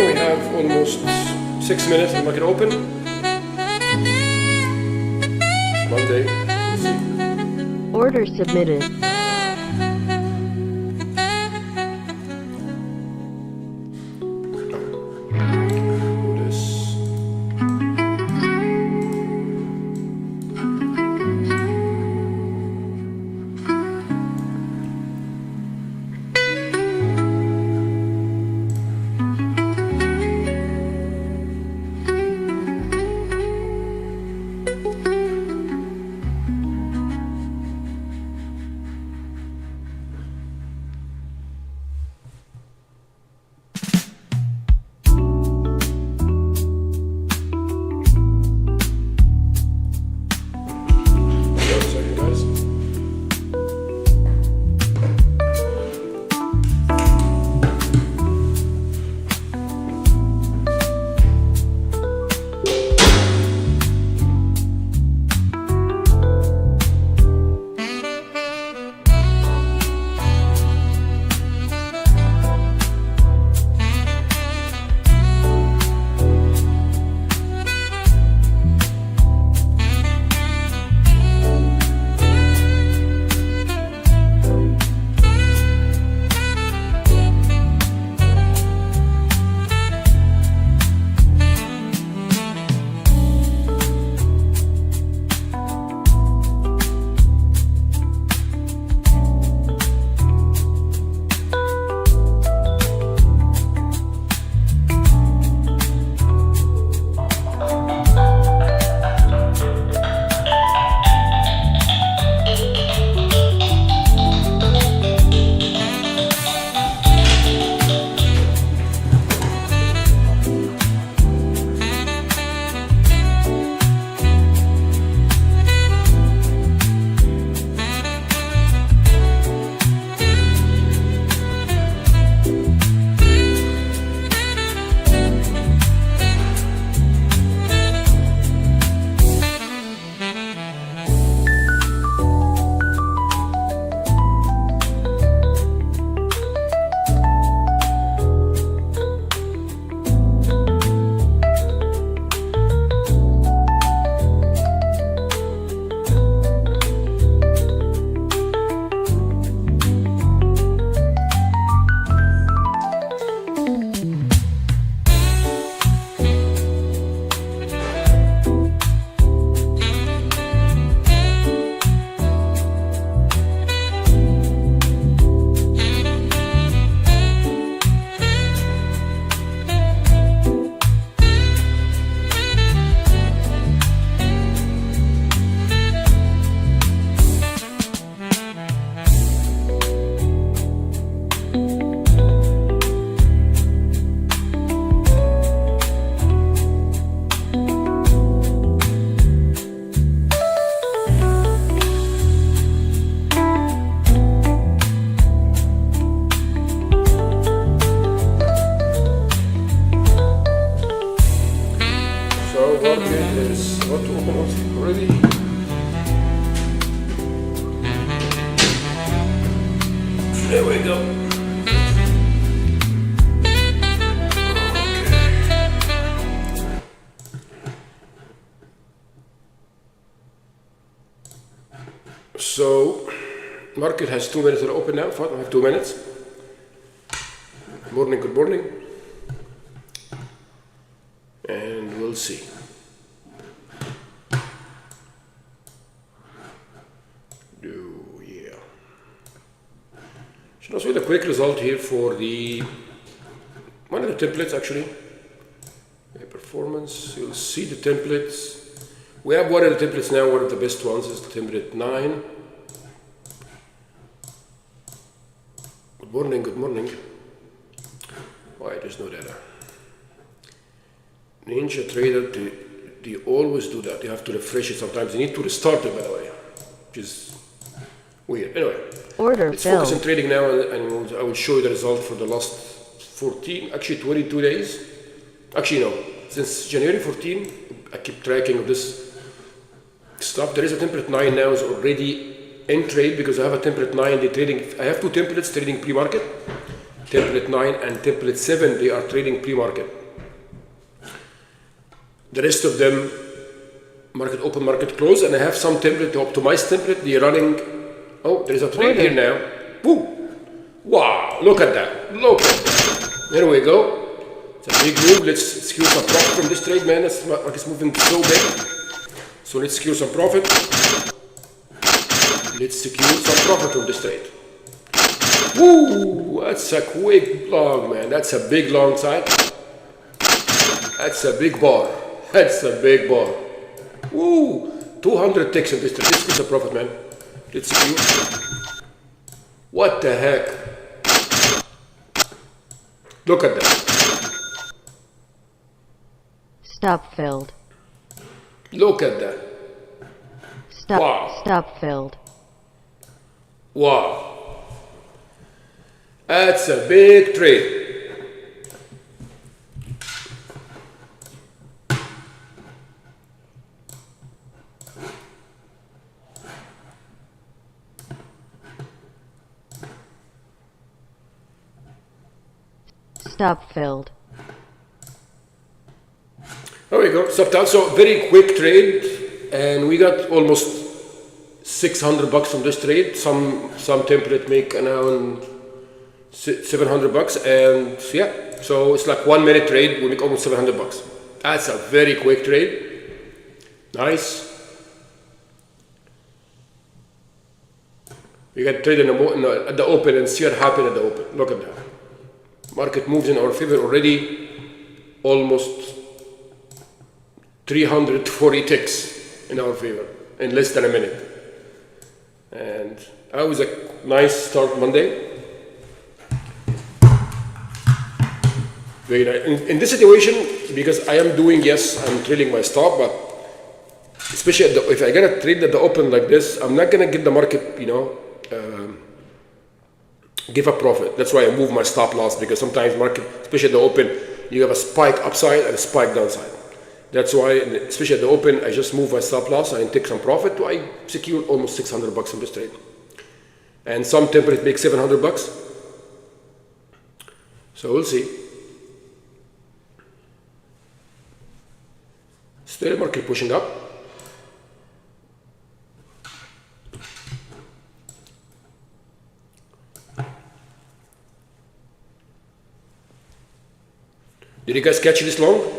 We have almost 6 minutes to make it open. Monday. Let's see. Order submitted. What to open up already? There we go. Okay. So, market has 2 minutes to open now. I have 2 minutes. Morning, good morning. And we'll see. Yeah. So let's do a quick result here for the one of the templates actually. Performance. You'll see the templates. We have one of the templates now. One of the best ones is template 9. Good morning. Good morning. Why there's no data? Ninja Trader, they always do that. You have to refresh it sometimes. You need to restart it, by the way, which is weird. Anyway, let's focus on trading now, and I will show you the result for the last 14, actually 22 days. Actually, no, since January 14, I keep tracking of this stuff. There is a template 9 now is already in trade because I have a template 9. I have 2 templates trading pre-market. template 9 and template 7, they are trading pre-market. The rest of them, market open, market close, and I have some template, the optimized template, they're running. Oh, there's a trade here now. Woo! Wow, look at that. Look at that. There we go. It's a big move. Let's secure some profit from this trade, man. This market's moving so big. So let's secure some profit. Let's secure some profit from this trade. Woo! That's a quick long, man. That's a big long side. That's a big bar. That's a big bar. Woo! 200 ticks in this trade. Let's get some profit, man. Let's secure. What the heck? Look at that. Stop filled. Look at that. Stop. Wow. Stop filled. Wow. That's a big trade. Stop filled. There we go. Stopped out. So very quick trade, and we got almost $600 from this trade. Some template make around $700, and yeah. So it's like 1 minute trade. We make almost $700. That's a very quick trade. Nice. We got trade at the open and see what happened at the open. Look at that. Market moves in our favor already, almost 340 ticks in our favor in less than a minute. And that was a nice start Monday. Very nice. In this situation, because I am doing, yes, I'm trailing my stop, but especially if I get a trade at the open like this, I'm not gonna get the market, give a profit. That's why I move my stop loss, because sometimes market, especially at the open, you have a spike upside and a spike downside. That's why, especially at the open, I just move my stop loss and take some profit. I secure almost $600 from this trade. And some template make $700. So we'll see. Still market pushing up. Did you guys catch this long?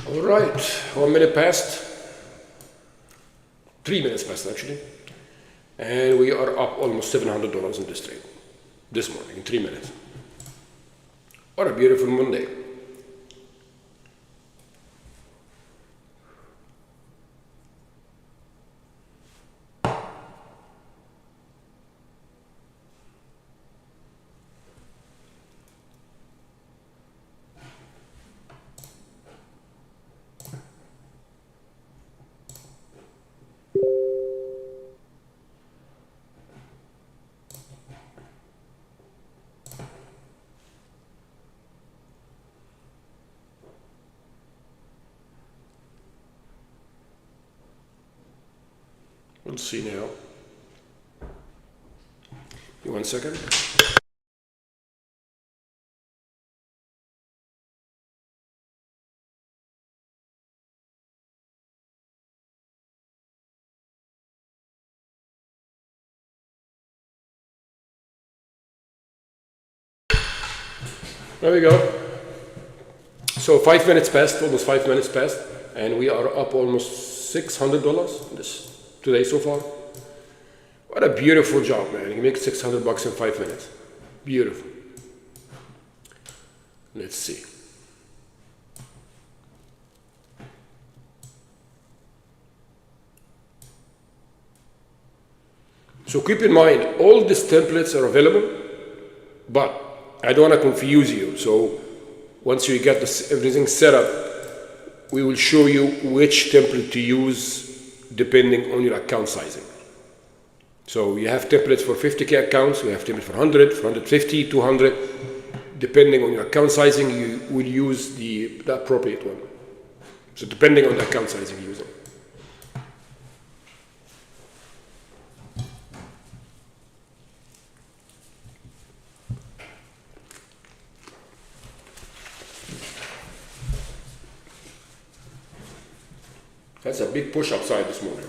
All right, 1 minute passed, 3 minutes passed actually, and we are up almost $700 in this trade this morning in 3 minutes. What a beautiful Monday. We'll see now. Give me 1 second. There we go. So 5 minutes passed, almost 5 minutes passed, and we are up almost $600 this today so far. What a beautiful job, man. You make $600 in 5 minutes. Beautiful. Let's see. So keep in mind, all these templates are available, but I don't want to confuse you. So once you get everything set up, we will show you which template to use depending on your account sizing. So you have templates for 50K accounts, we have templates for 100, for 150, 200. Depending on your account sizing, you will use the appropriate one. So depending on the account sizing you're using. That's a big push upside this morning.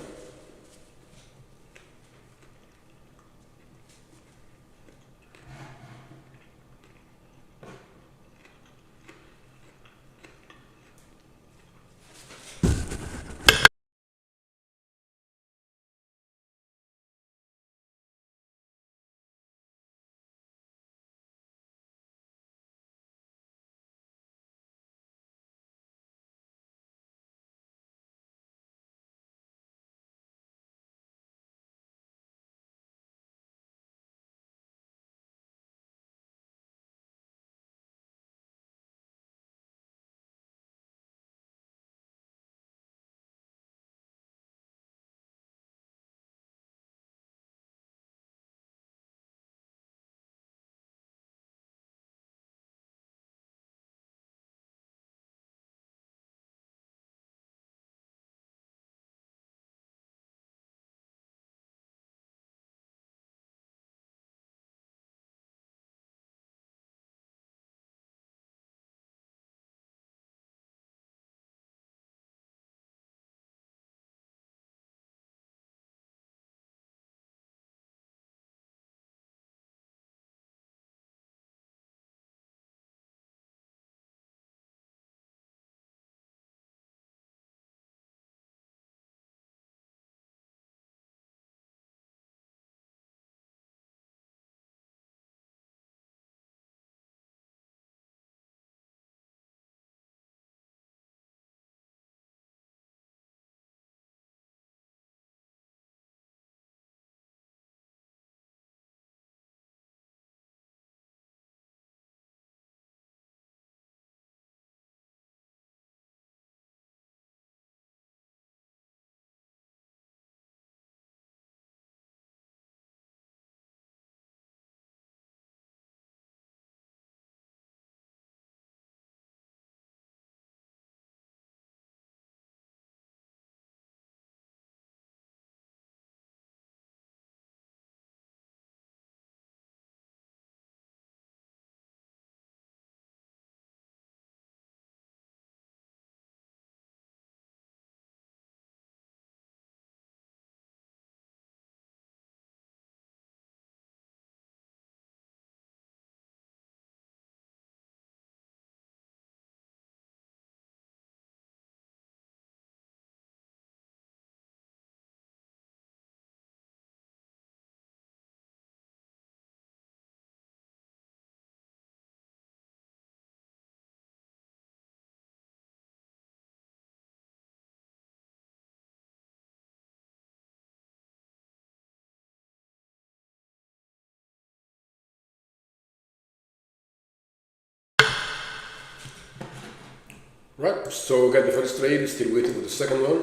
Right, so we got the first trade, still waiting for the second one.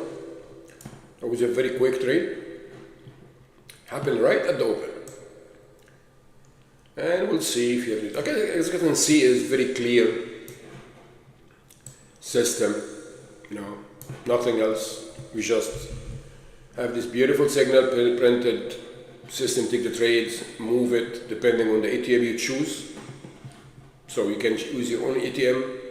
It was a very quick trade. Happened right at the open. And we'll see if you have, okay, as you can see, is very clear system, you know, nothing else. We just have this beautiful signal printed, system take the trades, move it depending on the ATM you choose. So you can use your own ATM,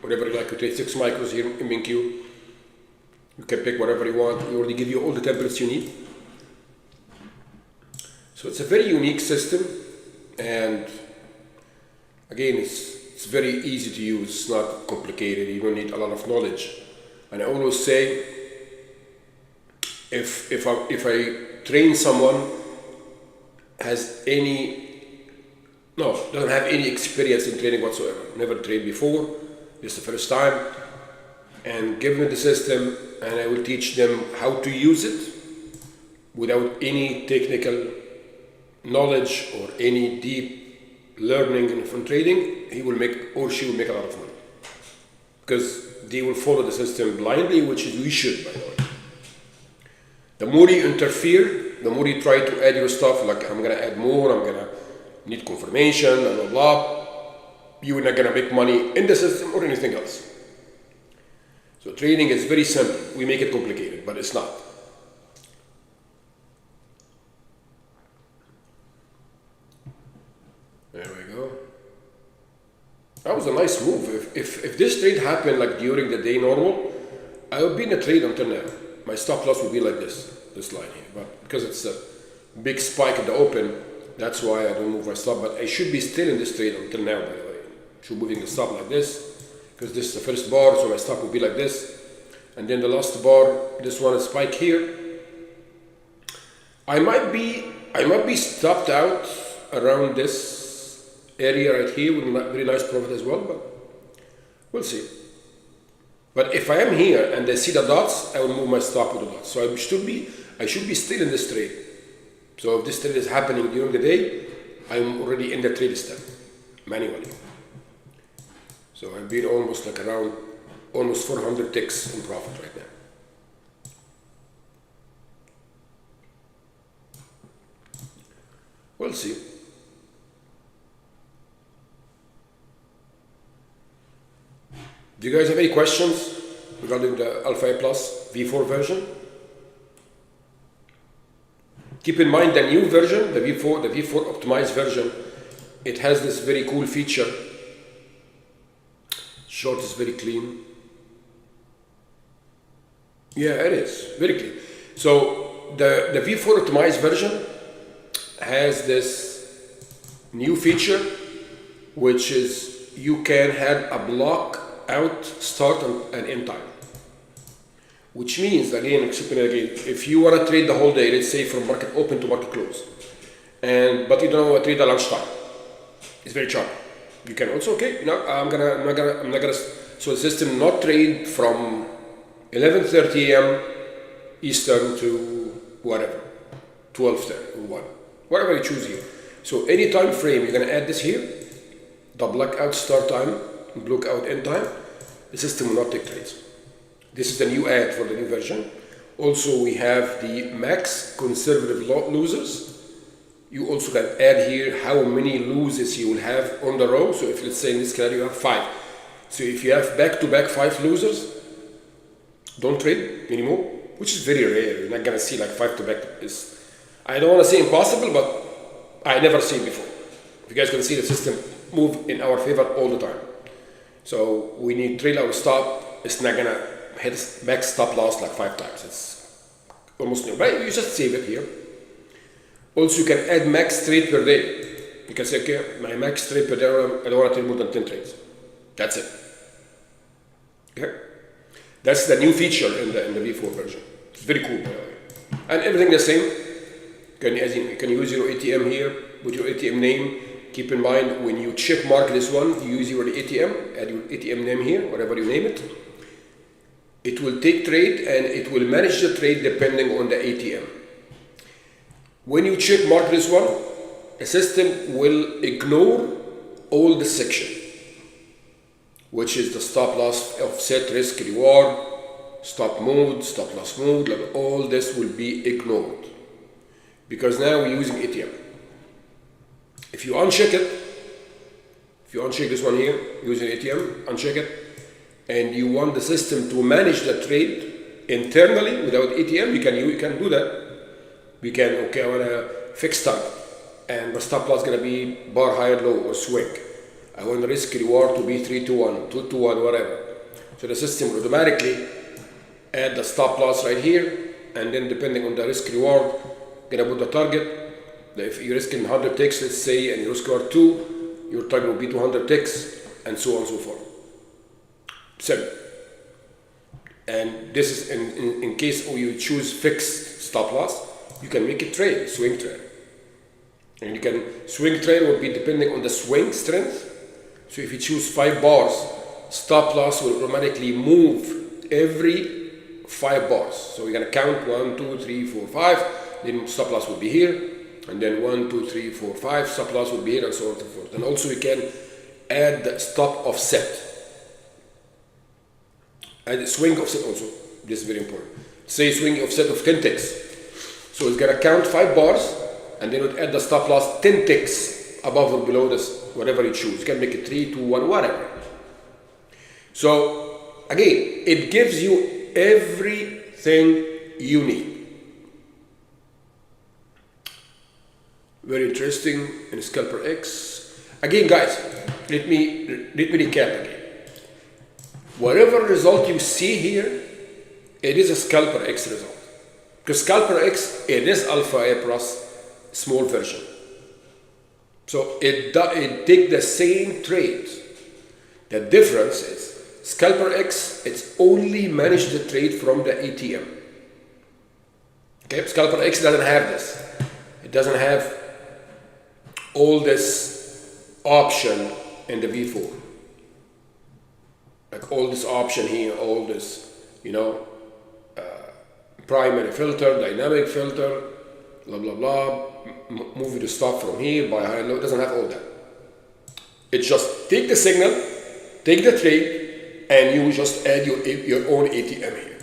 whatever you like. You take 6 micros here in MinQ. You can pick whatever you want. We already give you all the templates you need. So it's a very unique system, and again, it's It's very easy to use. It's not complicated. You don't need a lot of knowledge. And I always say, if I train someone doesn't have any experience in training whatsoever, never trained before, this is the first time, and give them the system, and I will teach them how to use it without any technical knowledge or any deep learning from trading, he will make or she will make a lot of money, because they will follow the system blindly, which is we should, by the way. The more you interfere, the more you try to add your stuff, like I'm gonna add more, I'm gonna need confirmation, blah blah blah, you're not gonna make money in the system or anything else. So trading is very simple. We make it complicated, but it's not. There we go. That was a nice move. If this trade happened like during the day normal, I would be in a trade until now. My stop loss would be like this line here. But because it's a big spike at the open, that's why I don't move my stop. But I should be still in this trade until now, by the way. Should moving the stop like this, because this is the first bar, so my stop will be like this. And then the last bar, this one is spike here. I might be stopped out around this area right here with a very nice profit as well, but we'll see. But if I am here and I see the dots, I will move my stop with the dots. So I should be still in this trade. So if this trade is happening during the day, I'm already in the trade step manually. So I've been almost like around almost 400 ticks in profit right now. We'll see. Do you guys have any questions regarding the Alpha A Plus V4 version? Keep in mind the new version, the V4 optimized version, it has this very cool feature. Short is very clean. Yeah, it is very clean. So the V4 optimized version has this new feature, which is you can have a block out start and end time, which means, again, if you want to trade the whole day, let's say from market open to market close, but you don't want to trade at lunchtime, it's very sharp. You can also, okay, I'm not gonna, so the system not trade from 11:30 a.m. Eastern to whatever, 12:30 or 1, whatever you choose here. So any time frame, you're gonna add this here, the blackout start time, blackout end time, the system will not take trades. This is the new add for the new version. Also, we have the max conservative losers. You also can add here how many losers you will have on the row. So if let's say in this scenario you have 5. So if you have back-to-back 5 losers, don't trade anymore, which is very rare. You're not gonna see like 5 to back. I don't want to say impossible, but I never seen before. You guys can see the system move in our favor all the time. So we need trail our stop. It's not gonna hit max stop loss like 5 times. It's almost new, right? You just save it here. Also, you can add max trade per day. You can say, okay, my max trade per day, I don't want to trade more than 10 trades. That's it. Okay? That's the new feature in the V4 version. It's very cool, by the way. And everything the same. You can use your ATM here with your ATM name. Keep in mind, when you check mark this one, you use your ATM, add your ATM name here, whatever you name it. It will take trade and it will manage the trade depending on the ATM. When you check mark this one, the system will ignore all the section, which is the stop loss, offset, risk, reward, stop mode, stop loss mode, like all this will be ignored. Because now we're using ATM. If you uncheck it, if you uncheck this one here, using ATM, uncheck it, and you want the system to manage the trade internally without ATM, you can do that. We can, okay, I want a fixed time, and the stop loss is going to be bar higher, low, or swing. I want the risk reward to be 3 to 1, 2 to 1, whatever. So the system will automatically add the stop loss right here, and then depending on the risk reward, going to put the target. If you're risking 100 ticks, let's say, and your risk reward 2, your target will be 200 ticks, and so on and so forth. Simple. And this is in case you choose fixed stop loss, you can make it trade, swing trade. And you can, swing trade will be depending on the swing strength. So if you choose 5 bars, stop loss will automatically move every 5 bars. So we're gonna count 1, 2, 3, 4, 5, then stop loss will be here, and then 1, 2, 3, 4, 5, stop loss will be here, and so on and so forth. And also we can add the stop offset. And swing offset also, this is very important. Say swing offset of 10 ticks. So it's gonna count 5 bars, and then we'll add the stop loss 10 ticks above or below this, whatever you choose. You can make it 3, 2, 1, whatever. So again, it gives you everything you need. Very interesting in Scalper X. Again, guys, let me recap again. Whatever result you see here, it is a Scalper X result. Because Scalper X, it is Alpha A plus small version. So it takes the same trade. The difference is Scalper X, it's only manage the trade from the ATM. Okay, Scalper X doesn't have this. It doesn't have all this option in the V4. Like all this option here, all this, primary filter, dynamic filter, blah, blah, blah, moving the stock from here, buy high, low, it doesn't have all that. It just take the signal, take the trade, and you just add your own ATM here.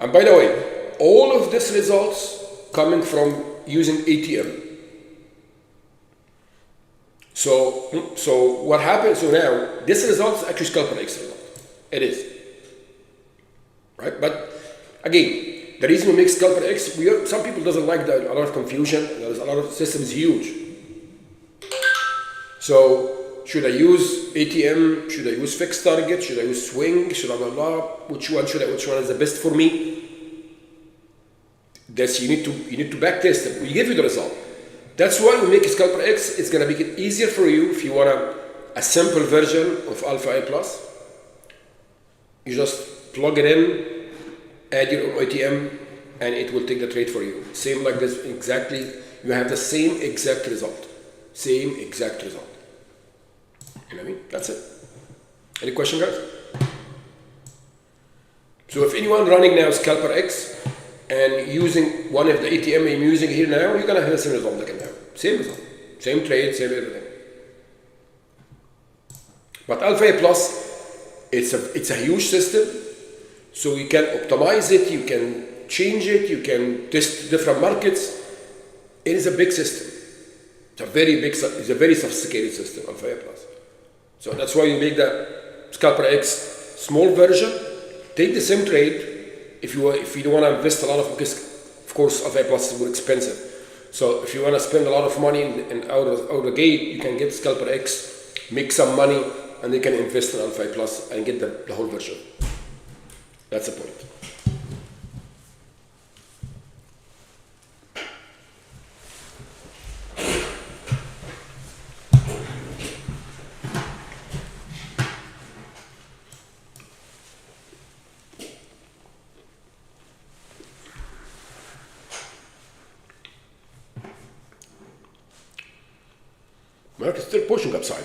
And by the way, all of these results coming from using ATM. So what happens, so now, this result is actually Scalper X result. It is. Right? But again, the reason we make Scalper X, some people doesn't like that, a lot of confusion, there's a lot of systems huge. So should I use ATM? Should I use fixed target? Should I use swing? Should I blah blah? Which one is the best for me? That's you need to back test it. We give you the result. That's why we make Scalper X. It's gonna make it easier for you if you want a simple version of Alpha A plus. You just plug it in, add your own ATM, and it will take the trade for you. Same like this, exactly. You have the same exact result. Same exact result. You know what I mean? That's it. Any question, guys? So if anyone running now Scalper X and using one of the ATM I'm using here now, you're gonna have the same result again now. Same result. Same trade, same everything. But Alpha A plus, it's a huge system. So you can optimize it, you can change it, you can test different markets. It is a big system. It's a very sophisticated system, Alpha A plus. So that's why you make the Scalper X small version. Take the same trade. If you don't want to invest a lot because of course Alpha A plus is more expensive. So if you want to spend a lot of money and out of the gate, you can get Scalper X, make some money, and you can invest in Alpha A plus and get the whole version. That's the point. Market is still pushing upside.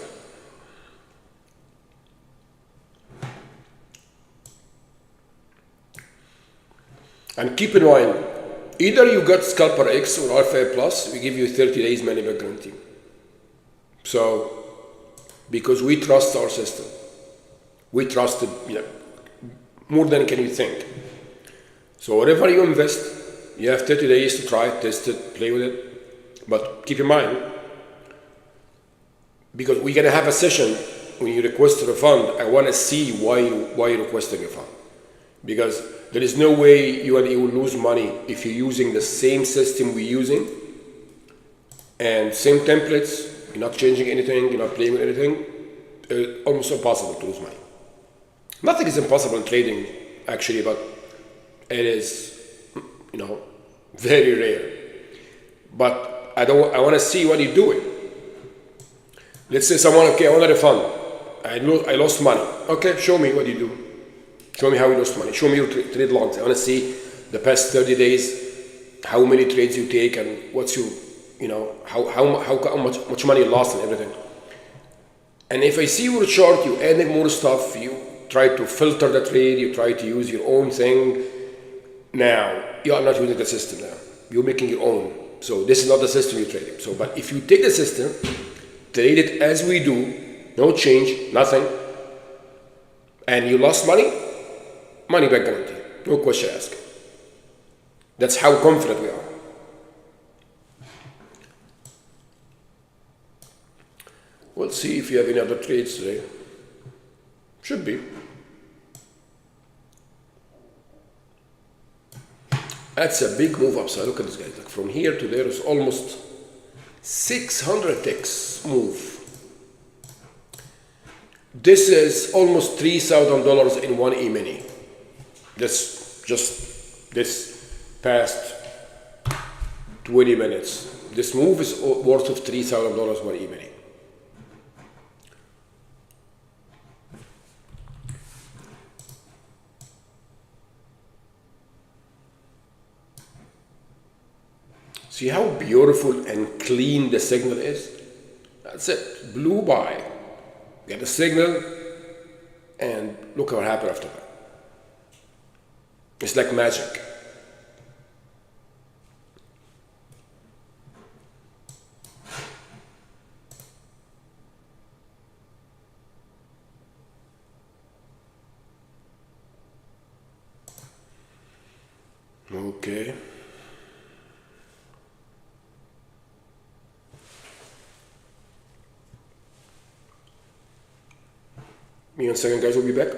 And keep in mind, either you got Scalper X or Alpha A plus, we give you 30 days money back guarantee. So, because we trust our system. We trust it more than can you think. So whatever you invest, you have 30 days to try it, test it, play with it. But keep in mind, because we're gonna have a session when you request a refund, I wanna see why you're requesting a refund. Because there is no way you will lose money if you're using the same system we're using and same templates, you're not changing anything, you're not playing with anything. It's almost impossible to lose money. Nothing is impossible in trading, actually, but it is, very rare. But I want to see what you're doing. Let's say someone, okay, I want a refund. I lost money. Okay, show me what you do. Show me how you lost money. Show me your trade logs. I want to see the past 30 days, how many trades you take, and what's your, how much money you lost and everything. And if I see your chart, you adding more stuff, you try to filter the trade, you try to use your own thing. Now, you are not using the system now. You're making your own. So this is not the system you're trading. So, but if you take the system, trade it as we do, no change, nothing, and you lost money, money back guarantee. No question asked. That's how confident we are. We'll see if you have any other trades today. Should be. That's a big move upside. Look at this guy. Like from here to there is almost 600 ticks move. This is almost $3,000 in one E-mini. This past 20 minutes. This move is worth of $3,000 one E-mini. See how beautiful and clean the signal is? That's it. Blue buy. Get the signal, and look what happened after that. It's like magic. Okay. Me and second guys will be back.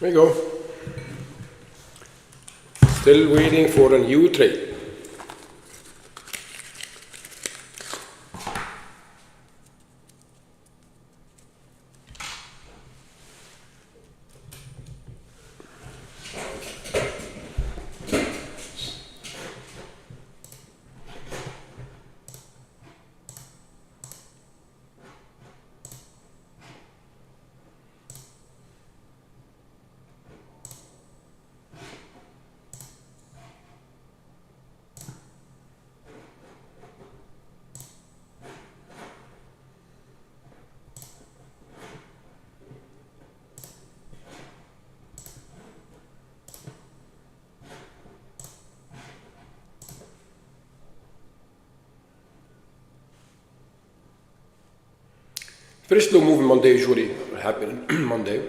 There you go. Still waiting for a new trade. Very slow moving Monday usually happen Monday.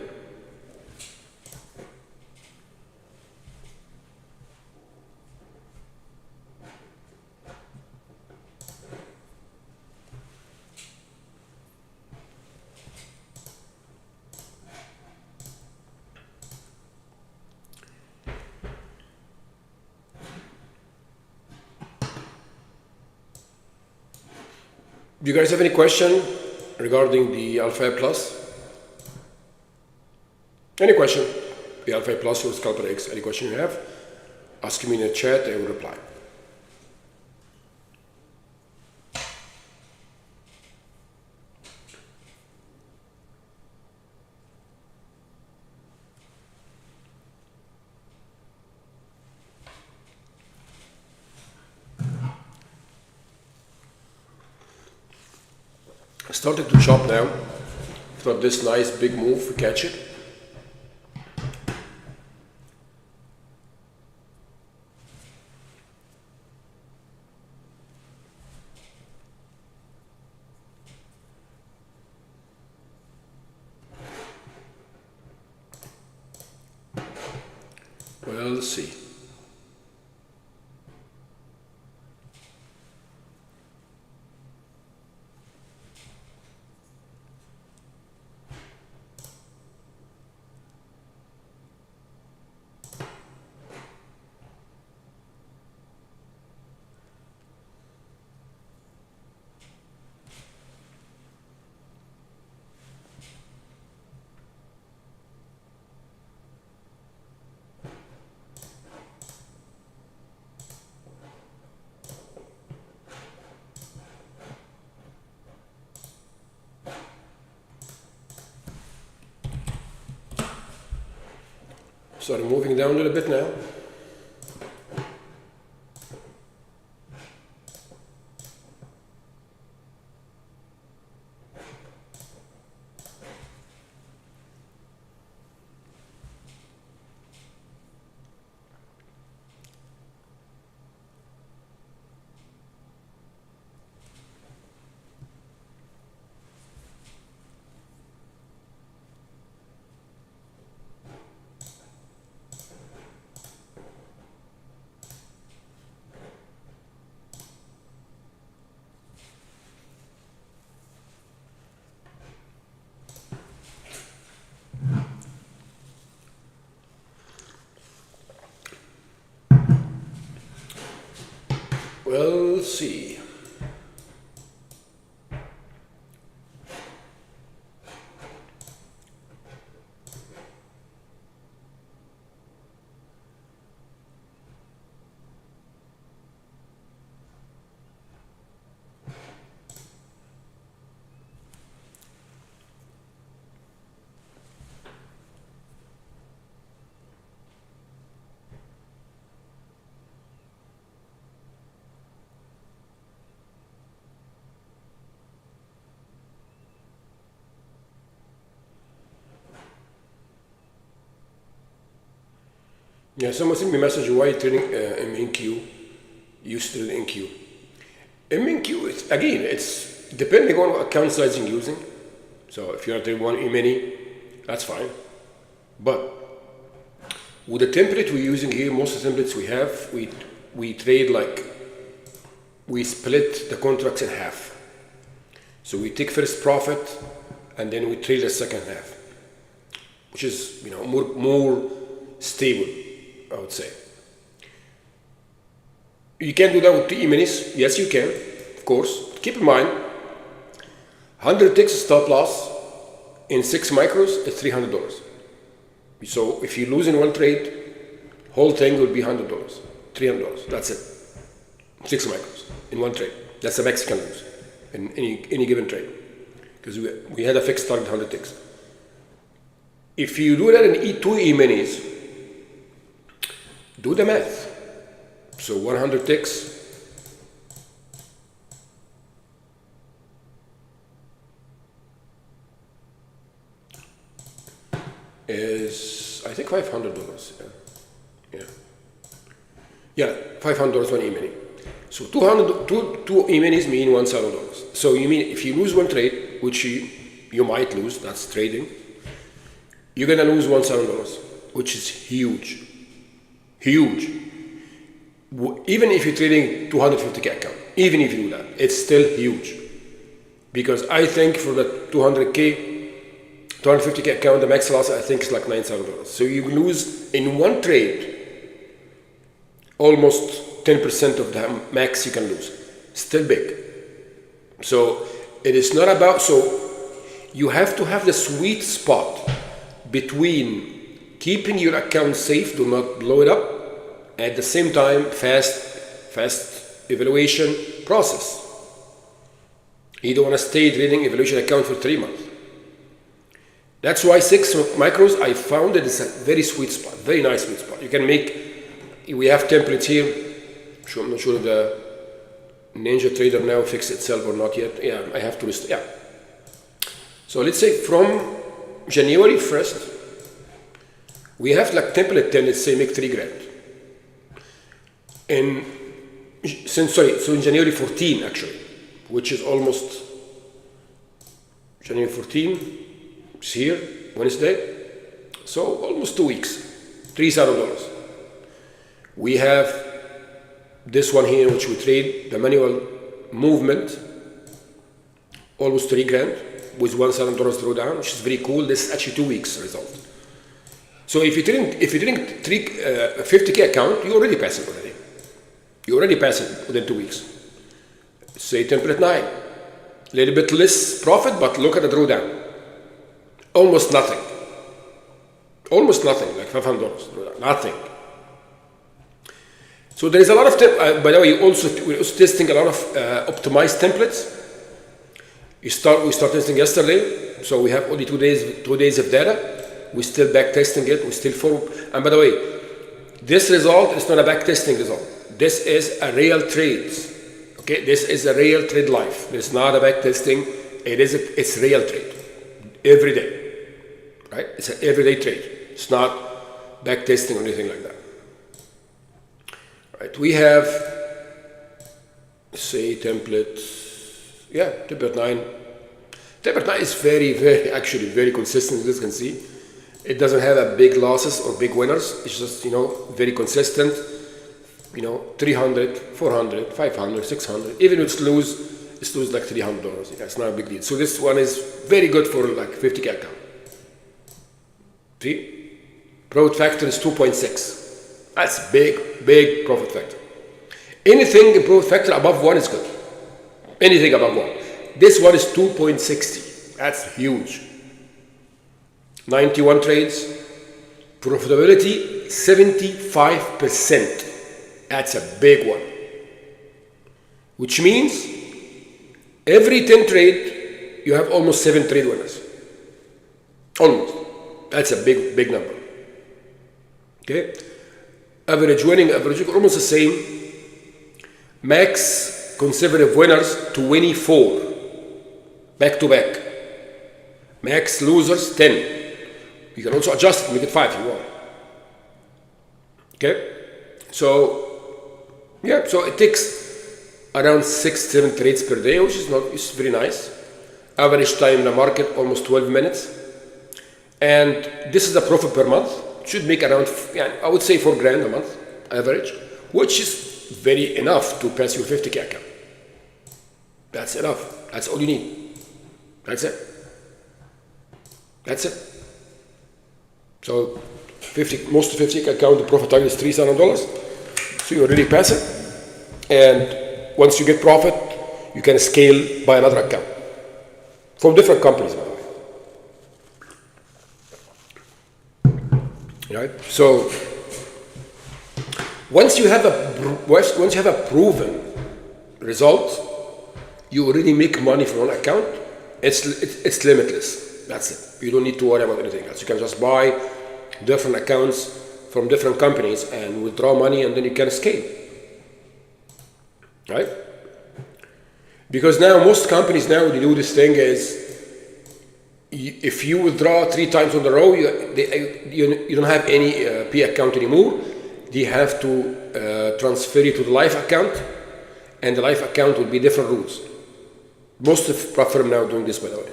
Do you guys have any question regarding the Alpha Plus? Any question? The Alpha Plus or Scalper X, any question you have? Ask me in the chat, I will reply. Starting to chop now. After this nice big move, we catch it. Well, let's see. So I'm moving down a little bit now. Well, let's see. Yeah, someone sent me a message why trading MNQ used to trade NQ. MNQ, it's depending on what account size you're using. So if you're trading one E-mini, that's fine. But with the template we're using here, most of the templates we have, we trade like, we split the contracts in half. So we take first profit and then we trade the second half. which is, you know, more stable, I would say. You can do that with 2 E-minis. Yes, you can, of course. Keep in mind, 100 ticks stop loss in 6 micros is $300. So if you lose in one trade, whole thing will be $100, $300. That's it. 6 micros in one trade. That's the Mexican lose in any given trade, because we had a fixed target 100 ticks. If you do that in 2 E-minis, do the math. So 100 ticks is, I think, $500. Yeah, $500 one E-mini. So 2 E-minis mean $1,000. So you mean if you lose one trade, which you might lose, that's trading, you're gonna lose $1,000, which is huge, huge. Even if you're trading 250K account, even if you do that, it's still huge. Because I think for the 250K account, the max loss I think is like $9,000. So you lose in one trade almost 10% of the max you can lose. Still big. So it is not about, so you have to have the sweet spot between keeping your account safe, do not blow it up, at the same time fast evaluation process. You don't want to stay trading evaluation account for 3 months. That's why 6 micros, I found it is a very sweet spot, very nice sweet spot. You can make, we have templates here. I'm not sure if the Ninja Trader now fixed itself or not yet. Yeah, I have to yeah. So let's say from January 1st, we have like template 10, let's say make 3 grand. And so in January 14 actually, which is almost January 14, it's here, Wednesday, so almost 2 weeks, $3,000. We have this one here, which we trade, the manual movement, almost 3 grand with $1,000 drawdown, which is very cool. This is actually 2 weeks result. So if you're trading 50K account, you're already passing already. You're already passing within 2 weeks. Say template 9, a little bit less profit, but look at the drawdown. Almost nothing. Almost nothing, like $500 drawdown, nothing. So there is a lot of, by the way, we're also testing a lot of optimized templates. We start testing yesterday, so we have only 2 days of data. We're still back testing it. We still follow. And by the way, this result is not a back testing result. This is a real trade. Okay, this is a real trade life. It's not a back testing. It's real trade every day, right? It's an everyday trade. It's not back testing or anything like that. Right? We have, say, template. Yeah, template 9. Template 9 is actually very consistent, as you can see. It doesn't have a big losses or big winners. It's just, very consistent. 300, 400, 500, 600. Even if it's lose like $300. Yeah, it's not a big deal. So this one is very good for like 50K account. See? Profit factor is 2.6. That's big profit factor. Anything in profit factor above 1 is good. Anything above 1. This one is 2.60. That's huge. 91 trades. Profitability 75%. That's a big one. Which means every 10 trade, you have almost 7 trade winners. Almost. That's a big number. Okay? Average winning, almost the same. Max conservative winners 24. Back to back. Max losers 10. You can also adjust it, make it 5 if you want. Okay? So, yeah, so it takes around 6-7 trades per day, which is it's very nice. Average time in the market almost 12 minutes. And this is the profit per month. It should make around, I would say 4 grand a month average, which is very enough to pass your 50K account. That's enough. That's all you need. That's it. That's it. So most 50 account, the profit target is $3,000. So you already pass it. And once you get profit, you can scale by another account from different companies, by the way. Right? So once you have a proven result, you already make money from one account. It's limitless. That's it. You don't need to worry about anything else. You can just buy different accounts from different companies and withdraw money, and then you can scale. Right? Because now most companies now they do this thing is, if you withdraw 3 times on the row, you don't have any P account anymore. They have to transfer you to the live account, and the live account will be different rules. Most of platforms now doing this, by the way.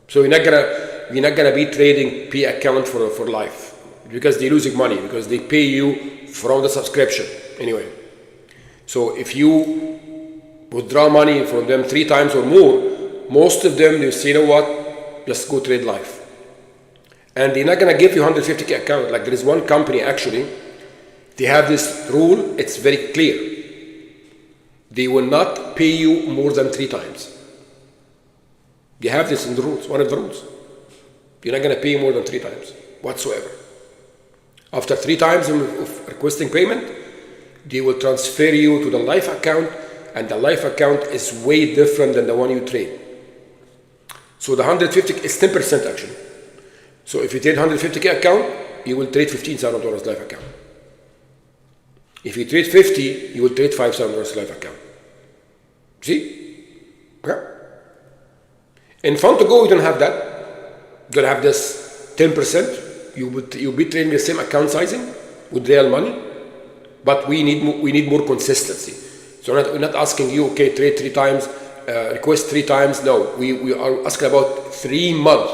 So you're not gonna be trading P account for life, because they're losing money, because they pay you from the subscription anyway. So if you withdraw money from them 3 times or more, most of them, they say, you know what, just go trade live. And they're not gonna give you 150K account. Like there is one company actually, they have this rule, it's very clear. They will not pay you more than 3 times. They have this in the rules, one of the rules. You're not gonna pay more than 3 times whatsoever. After 3 times of requesting payment, they will transfer you to the live account, and the live account is way different than the one you trade. So the 150 is 10% actually. So if you trade 150K account, you will trade $15,000 live account. If you trade 50, you will trade $5,000 live account. See? Yeah. In fund to go, you don't have that. You don't have this 10%. You'll be trading the same account sizing with real money, but we need more consistency. So we're not asking you, okay, trade 3 times, request 3 times. No, we are asking about 3 months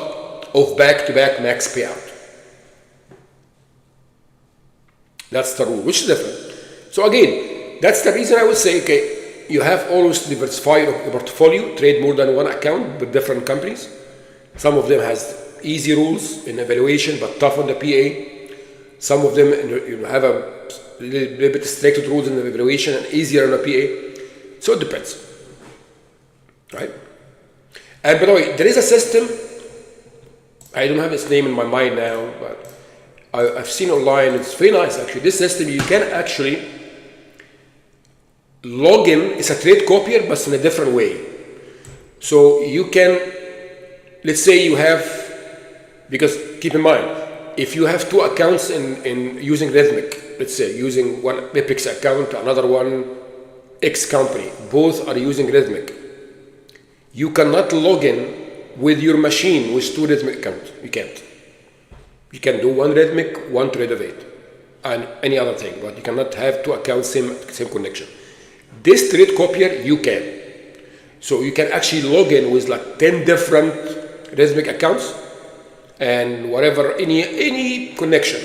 of back-to-back max payout. That's the rule, which is different. So again, that's the reason I would say, okay, you have always diversified your portfolio, trade more than one account with different companies. Some of them has easy rules in evaluation, but tough on the PA. Some of them have a little bit strict rules in the evaluation and easier on the PA. So it depends. Right? And by the way, there is a system, I don't have its name in my mind now, but I've seen online, it's very nice actually. This system, you can actually log in, it's a trade copier, but in a different way. So you can, let's say you have, because keep in mind, if you have 2 accounts in using Rhythmic, let's say using one Epix account, another one X company, both are using Rhythmic, you cannot log in with your machine with 2 Rhythmic accounts. You can't. You can do one Rhythmic, one Tradovate, and any other thing, but you cannot have 2 accounts, same connection. This trade copier, you can. So you can actually log in with like 10 different Rhythmic accounts and whatever, any connection.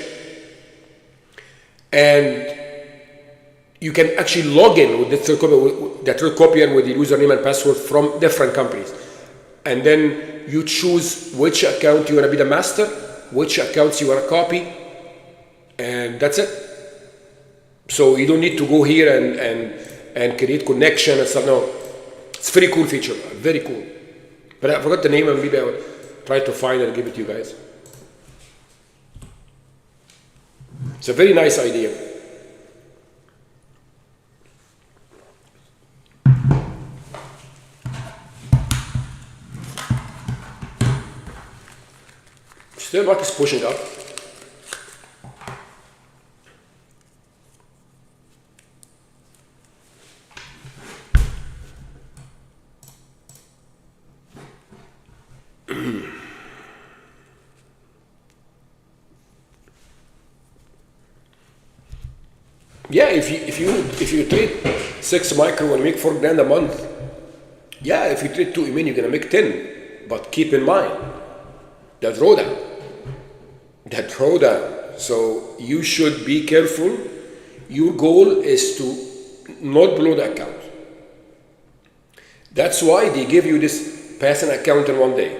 And you can actually log in with the trade copier with the username and password from different companies. And then you choose which account you want to be the master, which accounts you want to copy, and that's it. So you don't need to go here and create connection and stuff. No, it's a very cool feature, very cool. But I forgot the name, and maybe I will try to find it and give it to you guys. It's a very nice idea. Still market is pushing up. Yeah, if you trade 6 micro and make $4,000 a month, yeah, if you trade 2 EMIN, you're gonna make 10. But keep in mind the drawdown. So you should be careful. Your goal is to not blow the account. That's why they give you this pass an account in 1 day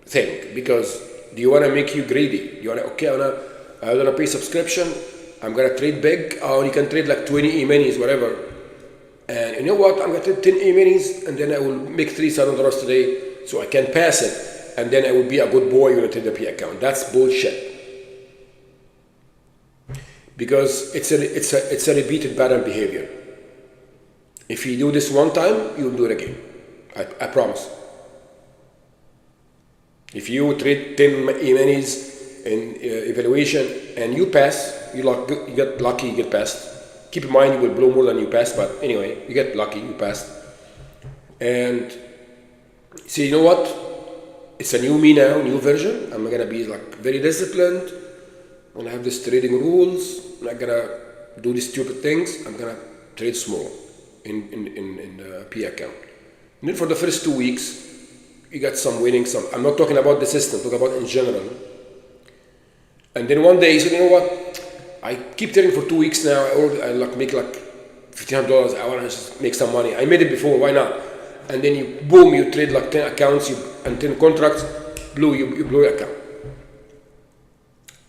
thing, because do you want to make you greedy? You want to, okay, I want to pay subscription. I'm going to trade big. Oh, you can trade like 20 E-minis, whatever. And you know what? I'm going to trade 10 E-minis and then I will make $3,000 today so I can pass it. And then I will be a good boy when I trade the P account. That's bullshit. Because it's a repeated pattern behavior. If you do this one time, you'll do it again. I promise. If you trade 10 E-minis in evaluation and you pass, you get lucky, you get passed. Keep in mind you will blow more than you pass, but anyway, you get lucky, you passed. And see, you know what? It's a new me now, new version. I'm gonna be like very disciplined. I'm gonna have these trading rules. I'm not gonna do these stupid things. I'm gonna trade small in the P account. And then for the first 2 weeks, you got some winning, some. I'm not talking about the system, I'm talking about in general. And then one day you said, you know what? I keep trading for 2 weeks now. I make like $1,500. I want to just make some money. I made it before. Why not? And then you trade like 10 accounts and 10 contracts. You blow your account.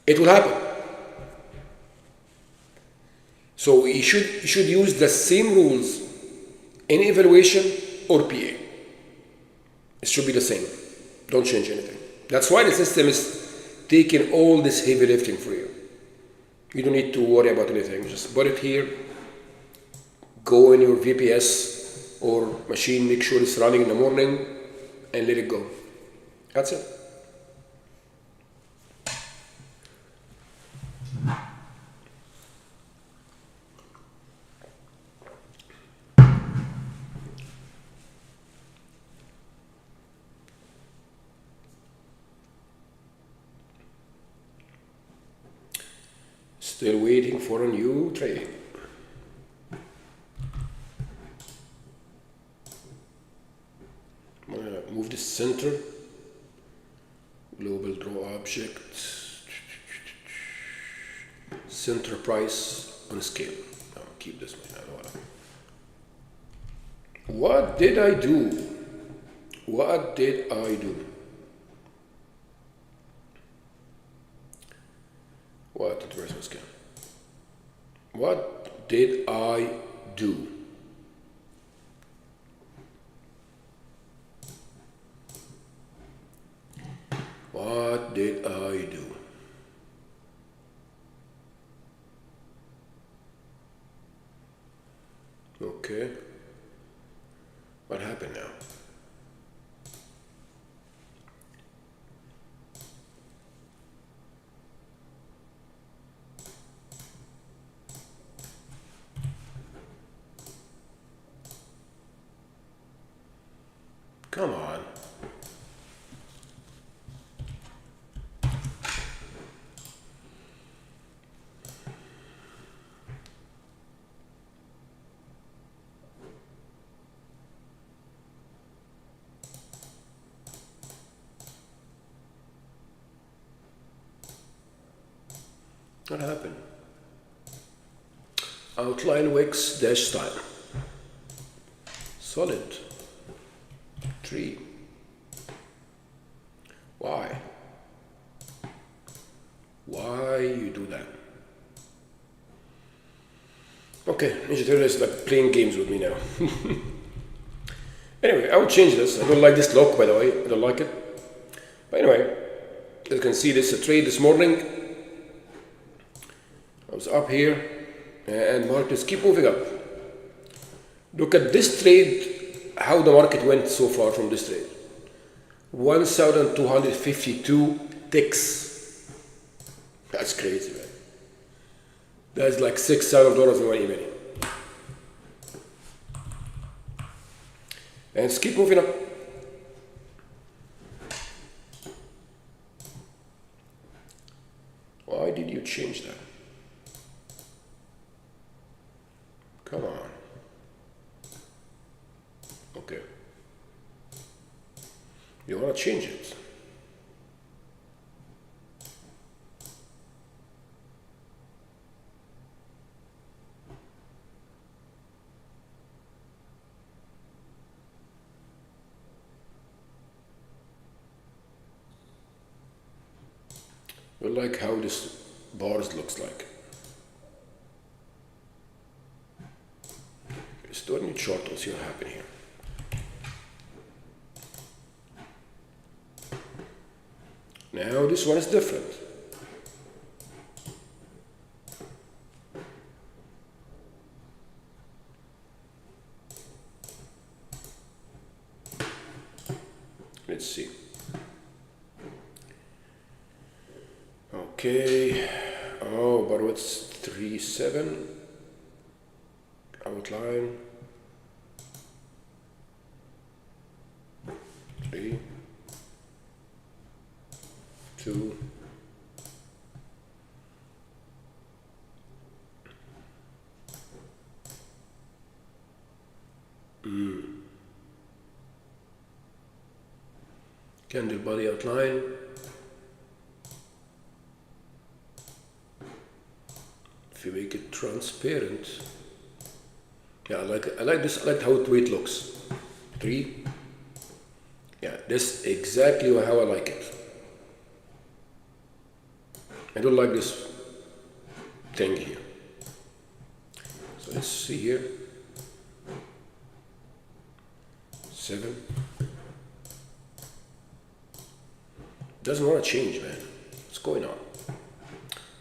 It will happen. So you should use the same rules in evaluation or PA. It should be the same. Don't change anything. That's why the system is taking all this heavy lifting for you. You don't need to worry about anything. Just put it here, go in your VPS or machine, make sure it's running in the morning, and let it go. That's it. Still waiting for a new trade. I'm gonna move the center. Global draw object. Center price on scale. I'll keep this one. What did I do? What did I do? What did I do? What did I do? Okay. What happened now? Come on. What happened? Outline wicks dash style. Solid. 3. Why? Why you do that? Okay, Ninja Turtle is like playing games with me now. Anyway, I will change this. I don't like this look, by the way. I don't like it. But anyway, as you can see, this is a trade this morning. I was up here, and markets keep moving up. Look at this trade, how the market went so far from this trade. 1,252 ticks. That's crazy, man. That's like $6,000 in one evening. And it's keep moving up. Why did you change that? Come on. Okay. You want to change it. I like how this bars looks like. Let's do a new chart and see what happens here. Now this one is different. Let's see. Okay. Oh, but what's 3-7 outline? 3, 2. Candle body outline. If you make it transparent, yeah, I like this. I like how the way it looks. 3. Yeah, this exactly how I like it. I don't like this thing here. So let's see here. 7. Doesn't want to change, man. What's going on?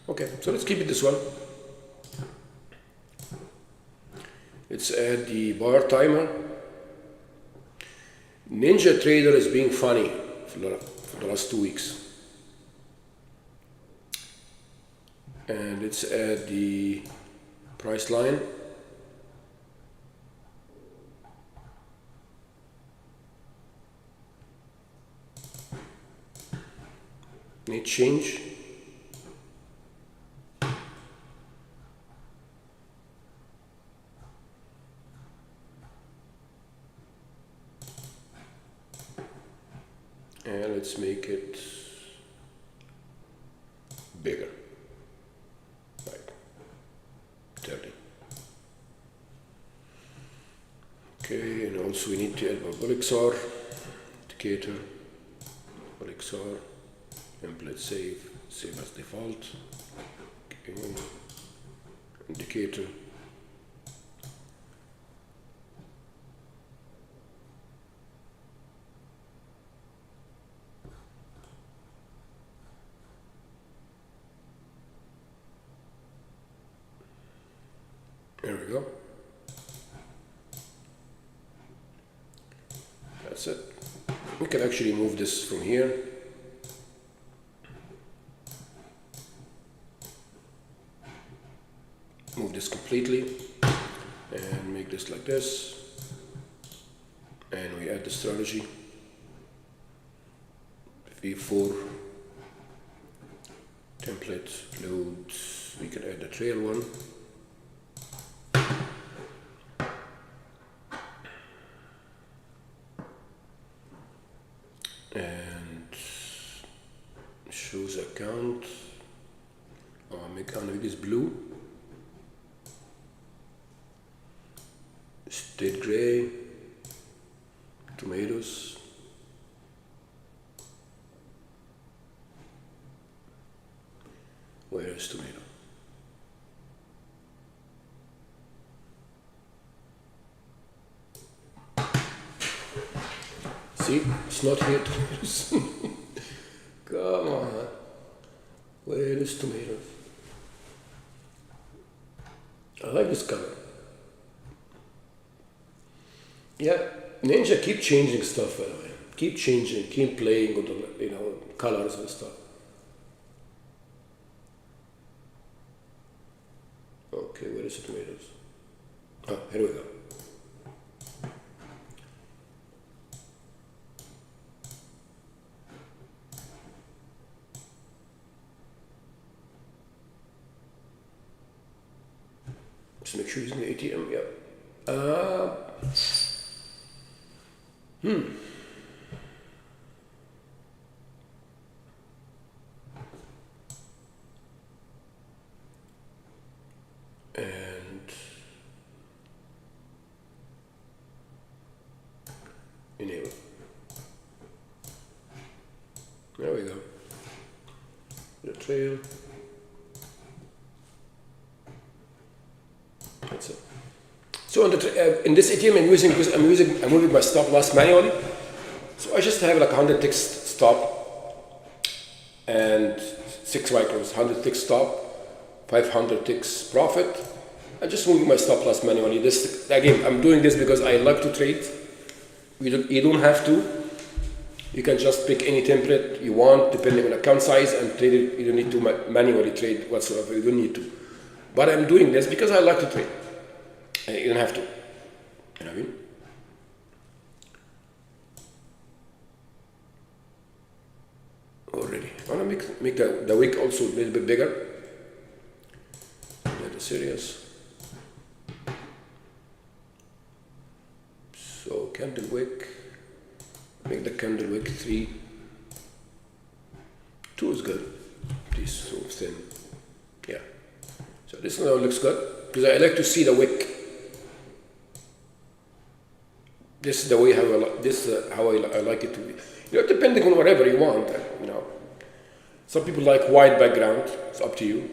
Okay, so let's keep it this one. Let's add the bar timer. Ninja Trader is being funny for the last 2 weeks. And let's add the price line. Need change. And let's make it bigger, like 30. Okay, and also we need to add parabolic SAR, indicator, parabolic SAR, template save as default, okay. Indicator, there we go. That's it. We can actually move this from here. Move this completely and make this like this. And we add the strategy. V4 template load. We can add the trail one. And shows account. Make this blue. State gray. Tomatoes. Where is tomato? See, it's not here. Come on. Where is tomato? I like this color. Yeah, Ninja keep changing stuff, by the way. Keep changing, keep playing with the colors and stuff. Okay, where is the tomatoes? Oh, here we go. Just make sure using the ATM, yeah. And enable. There we go. The trail. That's it. So in this ATM I'm moving my stop loss manually. So I just have like 100 ticks stop and 6 micros, 100 ticks stop, 500 ticks profit. I'm just moving my stop loss manually. This again, I'm doing this because I like to trade. You don't have to. You can just pick any template you want depending on account size and trade it. You don't need to manually trade whatsoever. You don't need to. But I'm doing this because I like to trade. And you don't have to. You know what I mean? Already. I want to make the wick also a little bit bigger. That is serious. So candle wick. Make the candle wick 3. 2 is good. This so thin. Yeah. So this now looks good because I like to see the wick. This is the way how I like it to be. You know, depending on whatever you want. You know, some people like white background. It's up to you.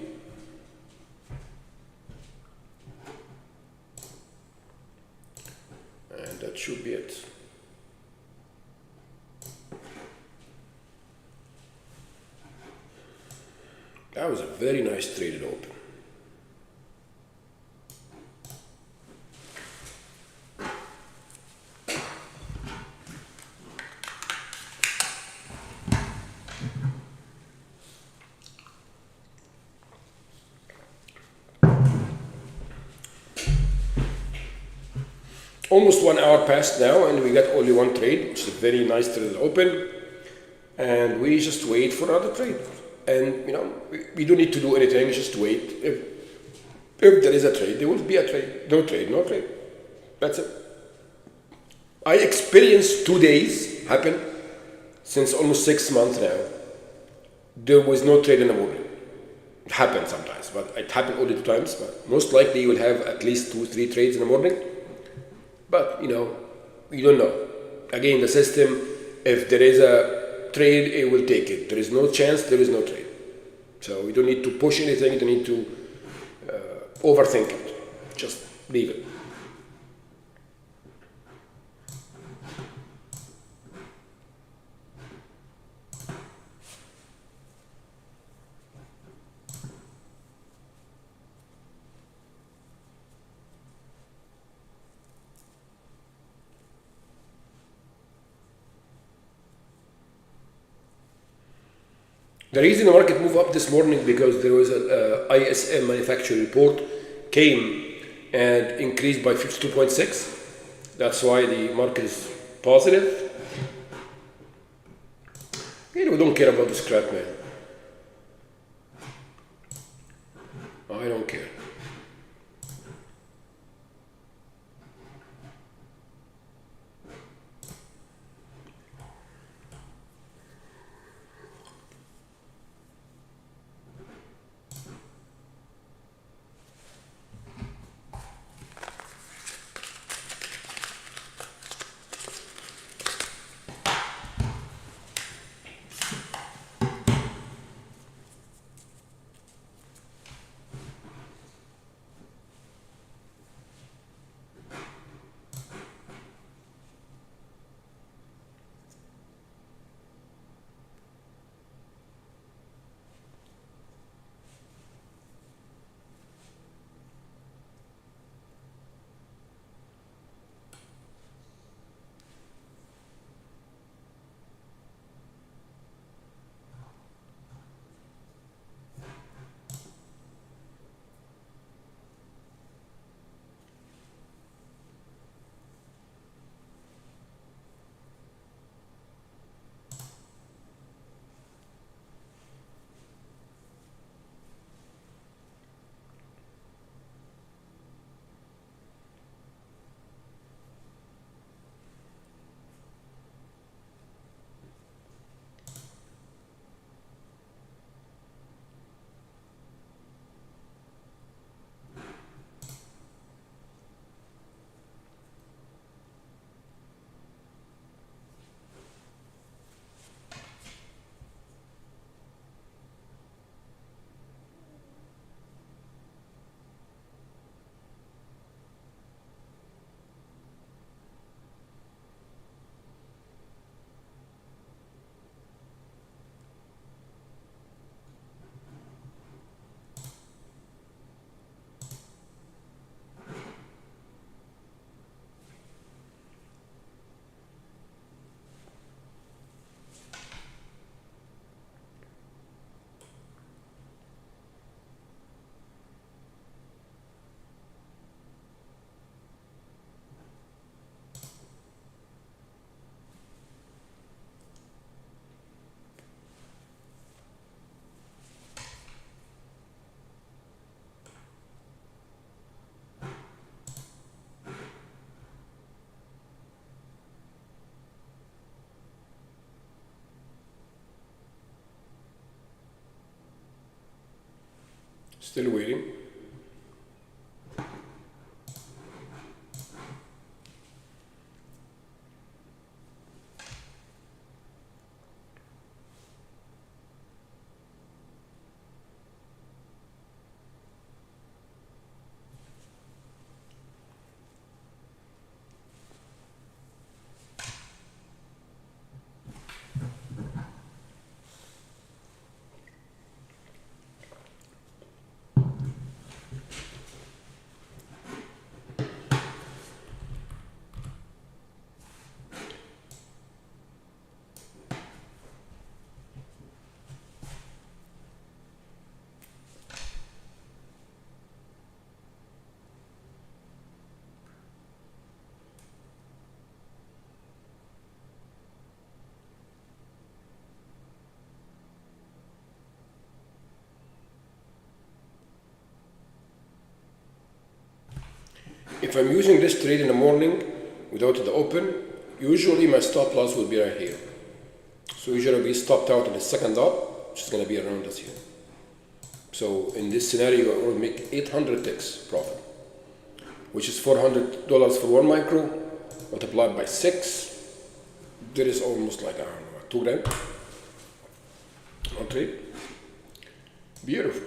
And that should be it. That was a very nice traded open. Almost 1 hour passed now and we got only one trade, which is a very nice trade open. And we just wait for another trade. And you know, we don't need to do anything, just wait. If there is a trade, there will be a trade. No trade, no trade. That's it. I experienced 2 days happen since almost 6 months now. There was no trade in the morning. It happened sometimes, but it happened only 2 times. But most likely you will have at least 2-3 trades in the morning. But you know, you don't know. Again, the system, if there is a trade, it will take it. There is no chance, there is no trade. So you don't need to push anything, you don't need to overthink it. Just leave it. The reason the market moved up this morning because there was a ISM manufacturing report came and increased by 52.6. That's why the market is positive. You know, we don't care about the scrap, man. I don't care. Still waiting. If I'm using this trade in the morning without the open, usually my stop loss will be right here. So usually we stopped out in the second up, which is going to be around this here. So in this scenario, I will make 800 ticks profit, which is $400 for 1 micro, multiplied by 6. There is almost like, I don't know, 2 grand. One trade. Beautiful.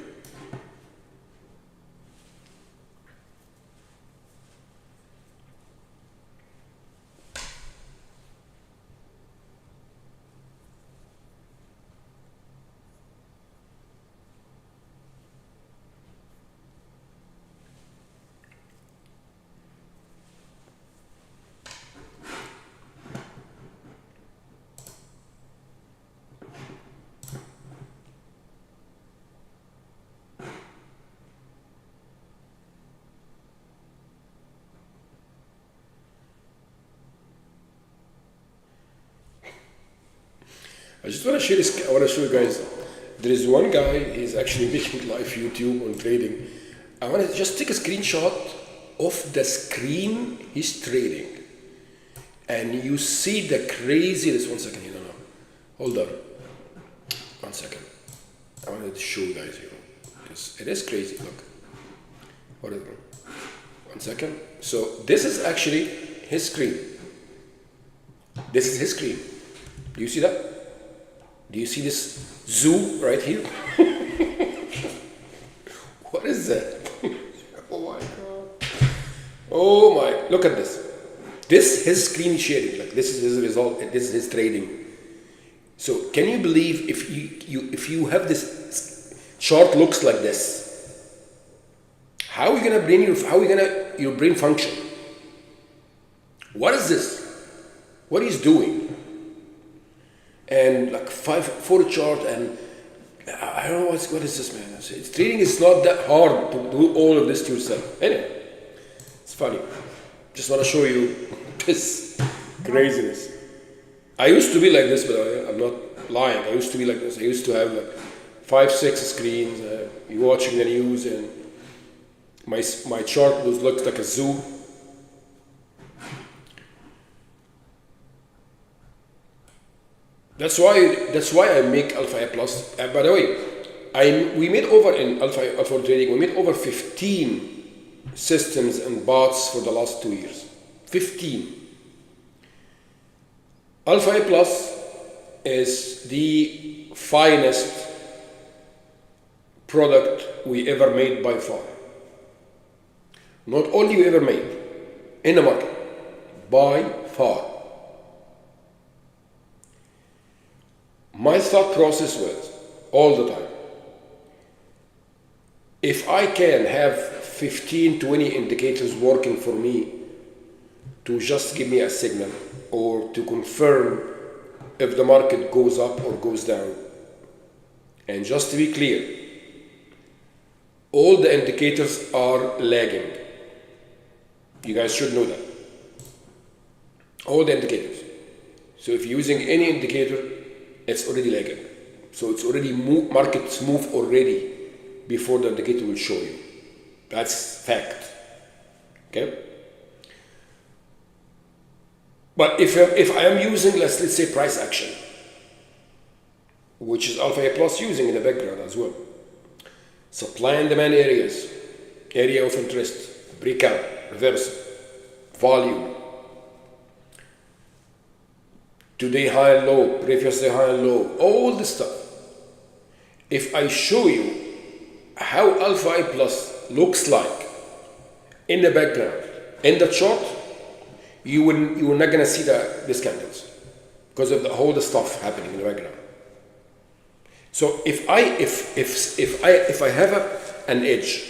I just want to share this. I want to show you guys. There is one guy. He's actually making live YouTube on trading. I want to just take a screenshot of the screen he's trading, and you see the craziness. 1 second, here, no, hold on. 1 second. I wanted to show you guys here because it is crazy. Look, what is it? 1 second. So this is actually his screen. This is his screen. Do you see that? Do you see this zoo right here? What is that? Oh my god. Oh my, look at this. This is his screen sharing, like this is his result, this is his trading. So can you believe if you have this chart looks like this, how are you gonna your brain function? What is this? What he's doing? And like 4 chart, and I don't know what is this, man. It's trading is not that hard to do all of this to yourself. Anyway, it's funny. Just want to show you this craziness. I used to be like this, but I'm not lying. I used to be like this. I used to have like 5-6 screens. You watching the news, and my chart looks like a zoo. That's why I make Alpha A Plus. By the way, we made over in Alpha trading. We made over 15 systems and bots for the last 2 years. 15. Alpha A Plus is the finest product we ever made by far. Not only we ever made in the market, by far. My thought process was, all the time, if I can have 15, 20 indicators working for me to just give me a signal or to confirm if the market goes up or goes down. And just to be clear, all the indicators are lagging. You guys should know that. All the indicators. So if you're using any indicator, it's already lagging. So it's already markets move already before the indicator will show you. That's fact. Okay? But if I am using, let's say price action, which is Alpha A Plus using in the background as well. Supply and demand areas, area of interest, breakout, reversal, volume, today high and low, previous day high and low, all this stuff. If I show you how alpha I plus looks like in the background, in the chart, you're not gonna see these candles because of all the stuff happening in the background. So if I have an edge,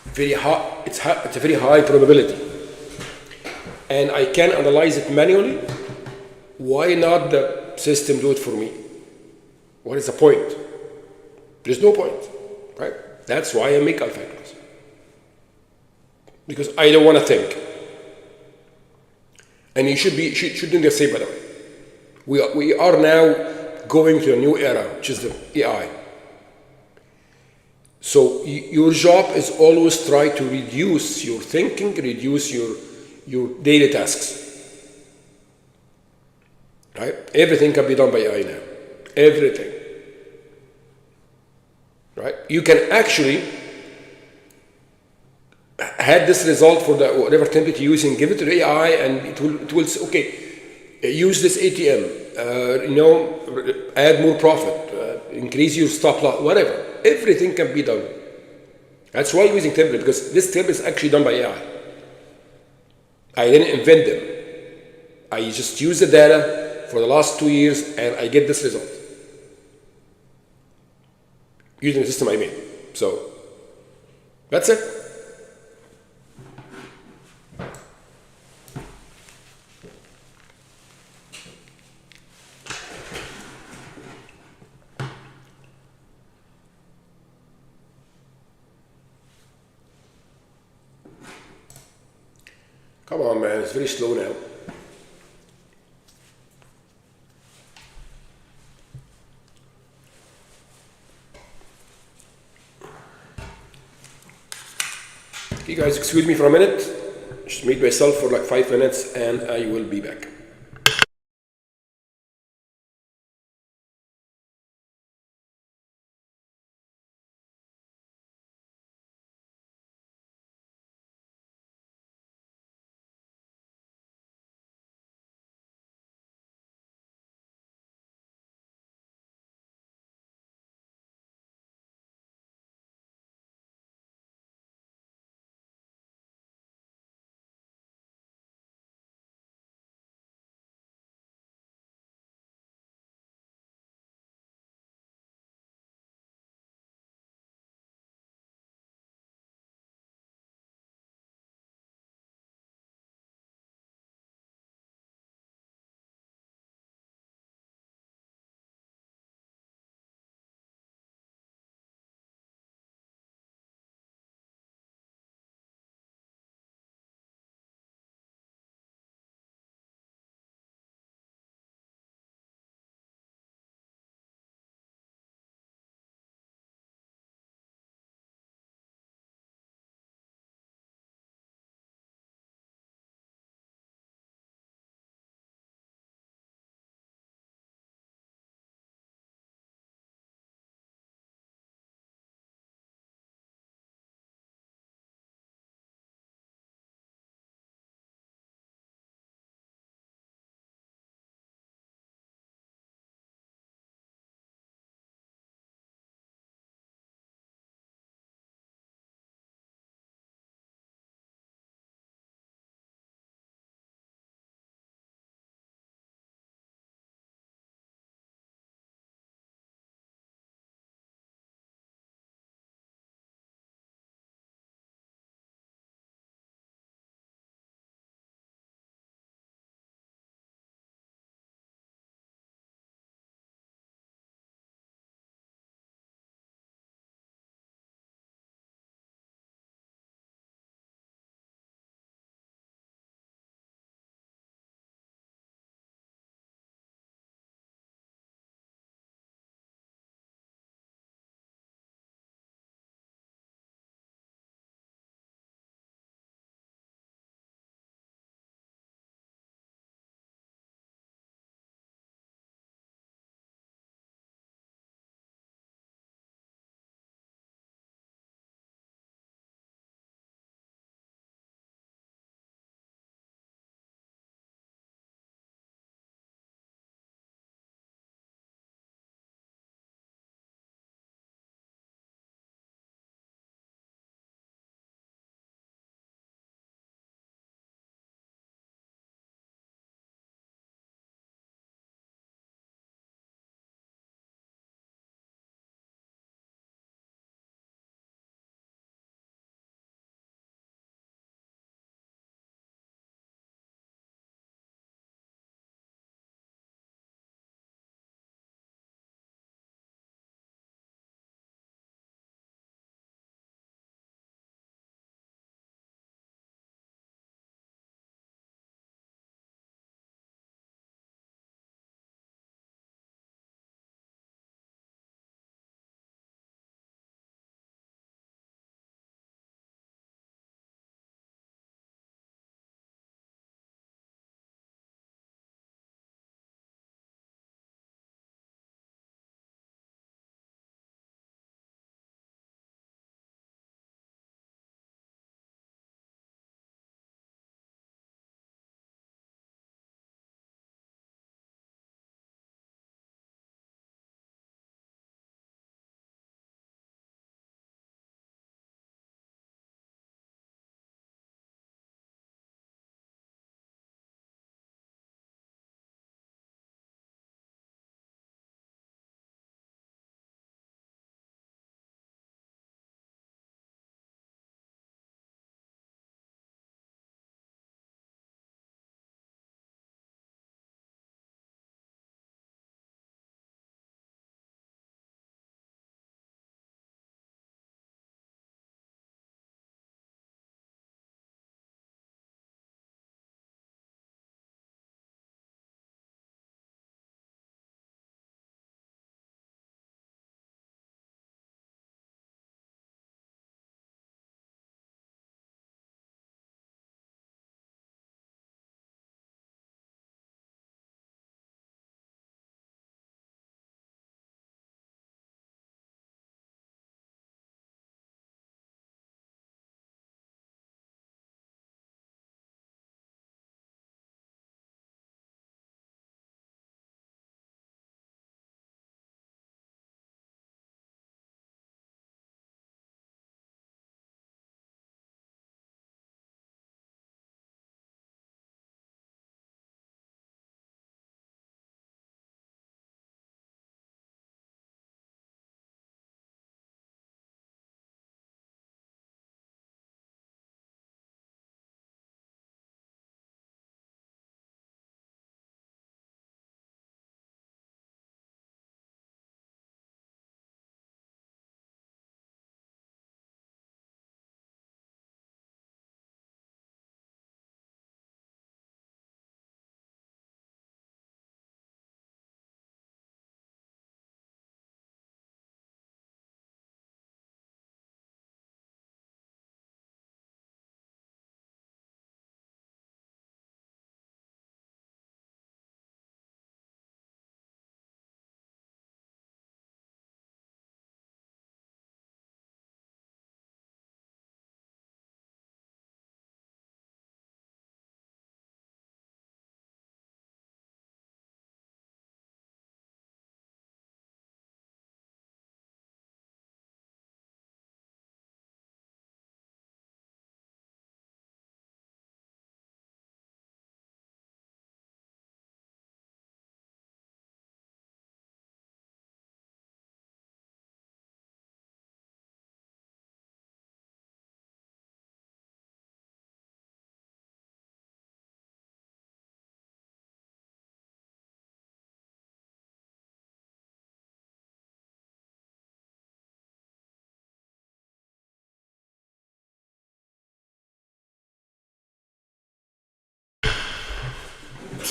very high, it's a very high probability, and I can analyze it manually, why not the system do it for me? What is the point? There's no point, right? That's why I make alpha plus. Because I don't want to think. And you should do the same, by the way. We are now going to a new era, which is the AI. So your job is always try to reduce your thinking, reduce your daily tasks. Right? Everything can be done by AI now. Everything. Right? You can actually had this result for the whatever template you're using, give it to the AI, and it will say, okay, use this ATM, add more profit, increase your stop loss, whatever. Everything can be done. That's why I'm using template, because this template is actually done by AI. I didn't invent them. I just use the data for the last 2 years, and I get this result using the system I made. So that's it. Come on, man, it's very slow now. Okay, guys, excuse me for a minute. Just mute myself for like 5 minutes and I will be back.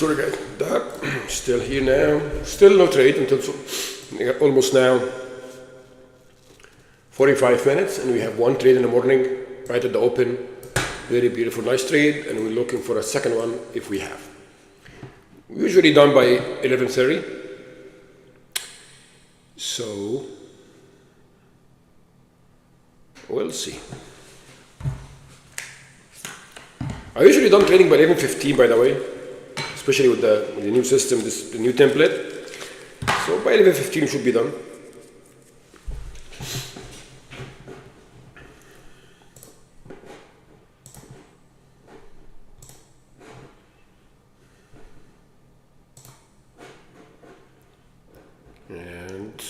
sorry guys, that still here now. Still no trade until almost now 45 minutes, and we have one trade in the morning right at the open. Very beautiful, nice trade, and we're looking for a second one if we have. Usually done by 11:30. So we'll see. I usually done trading by 11:15, by the way, especially with the new system, the new template. So by 11:15 should be done. And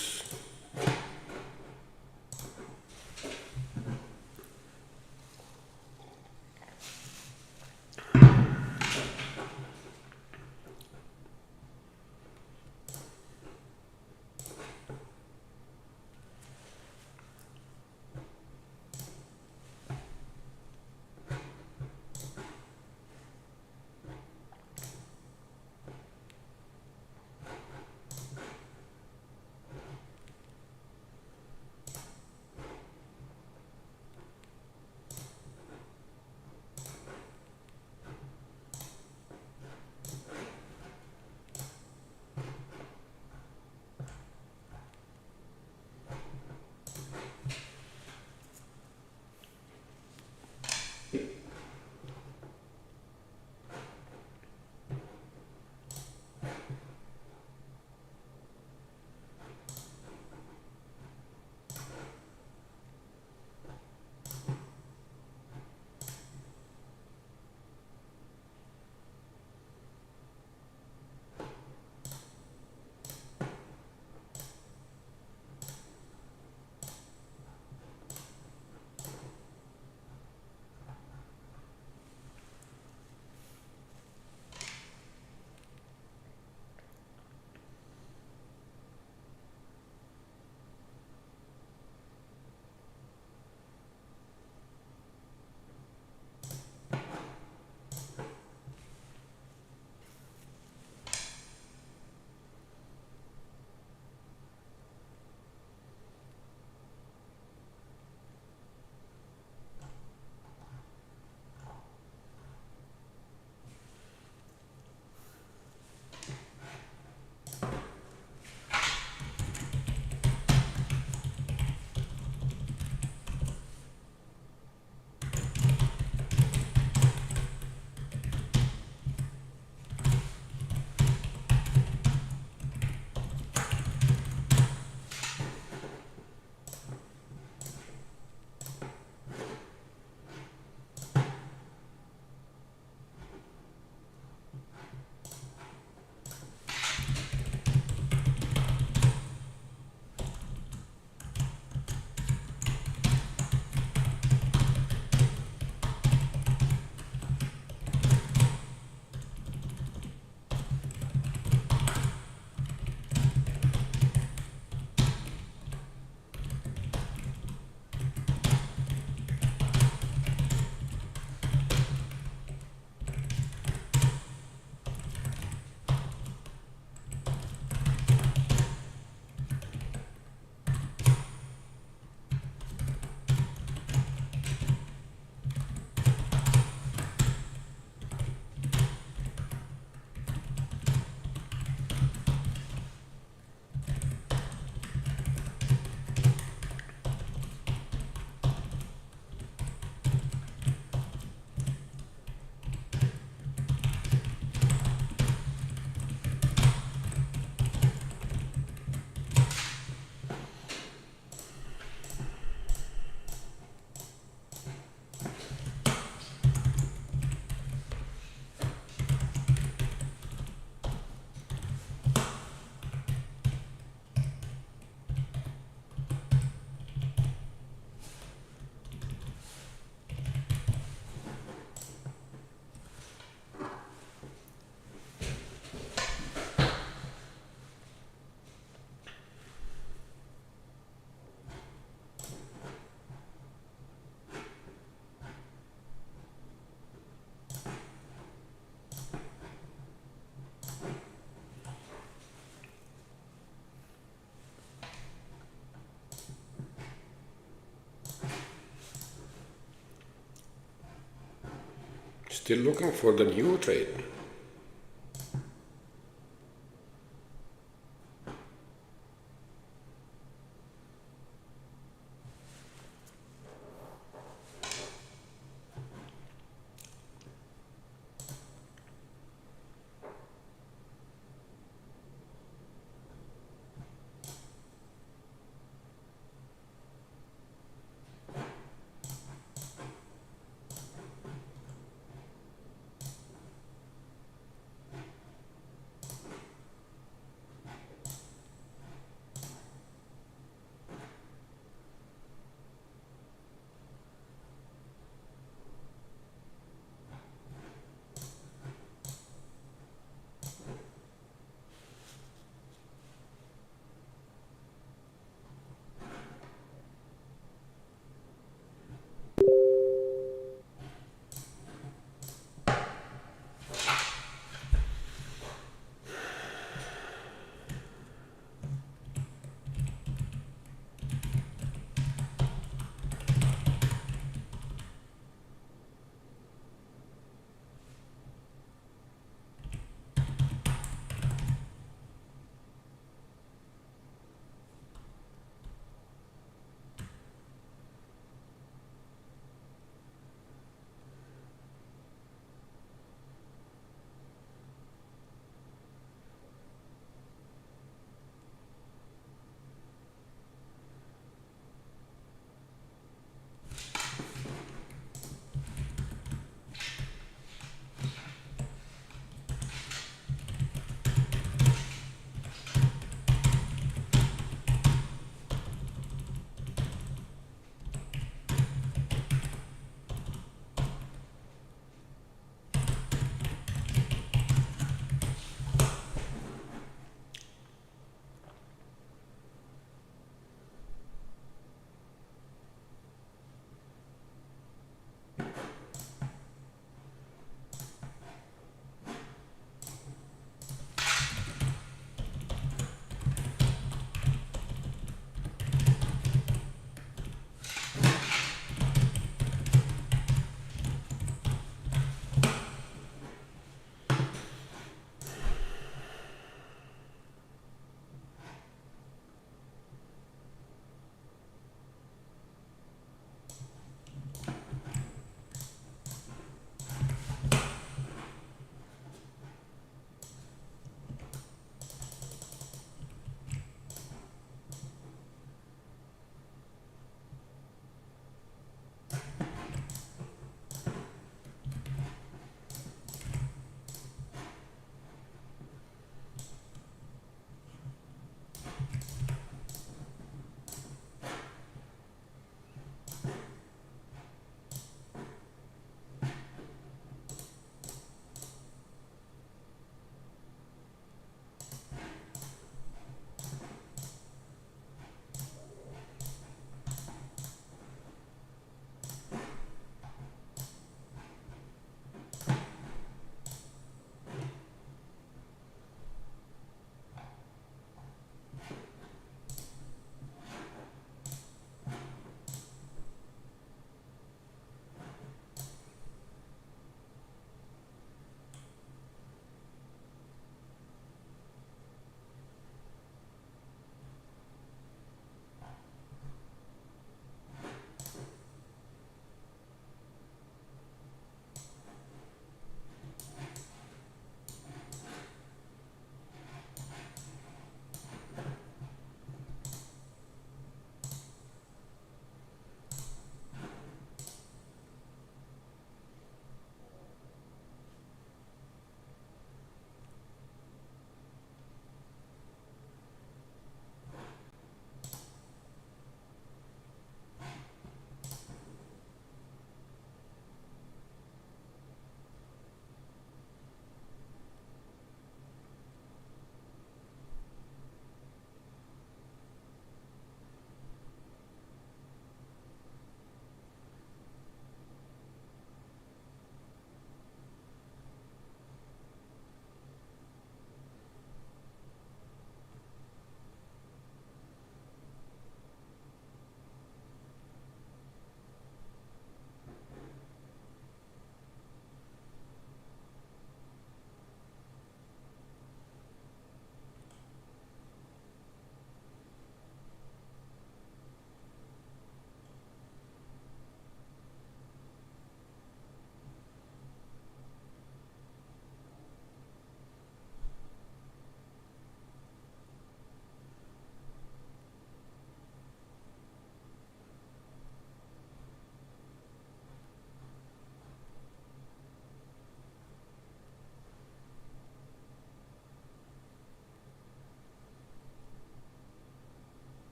Still looking for the new trade.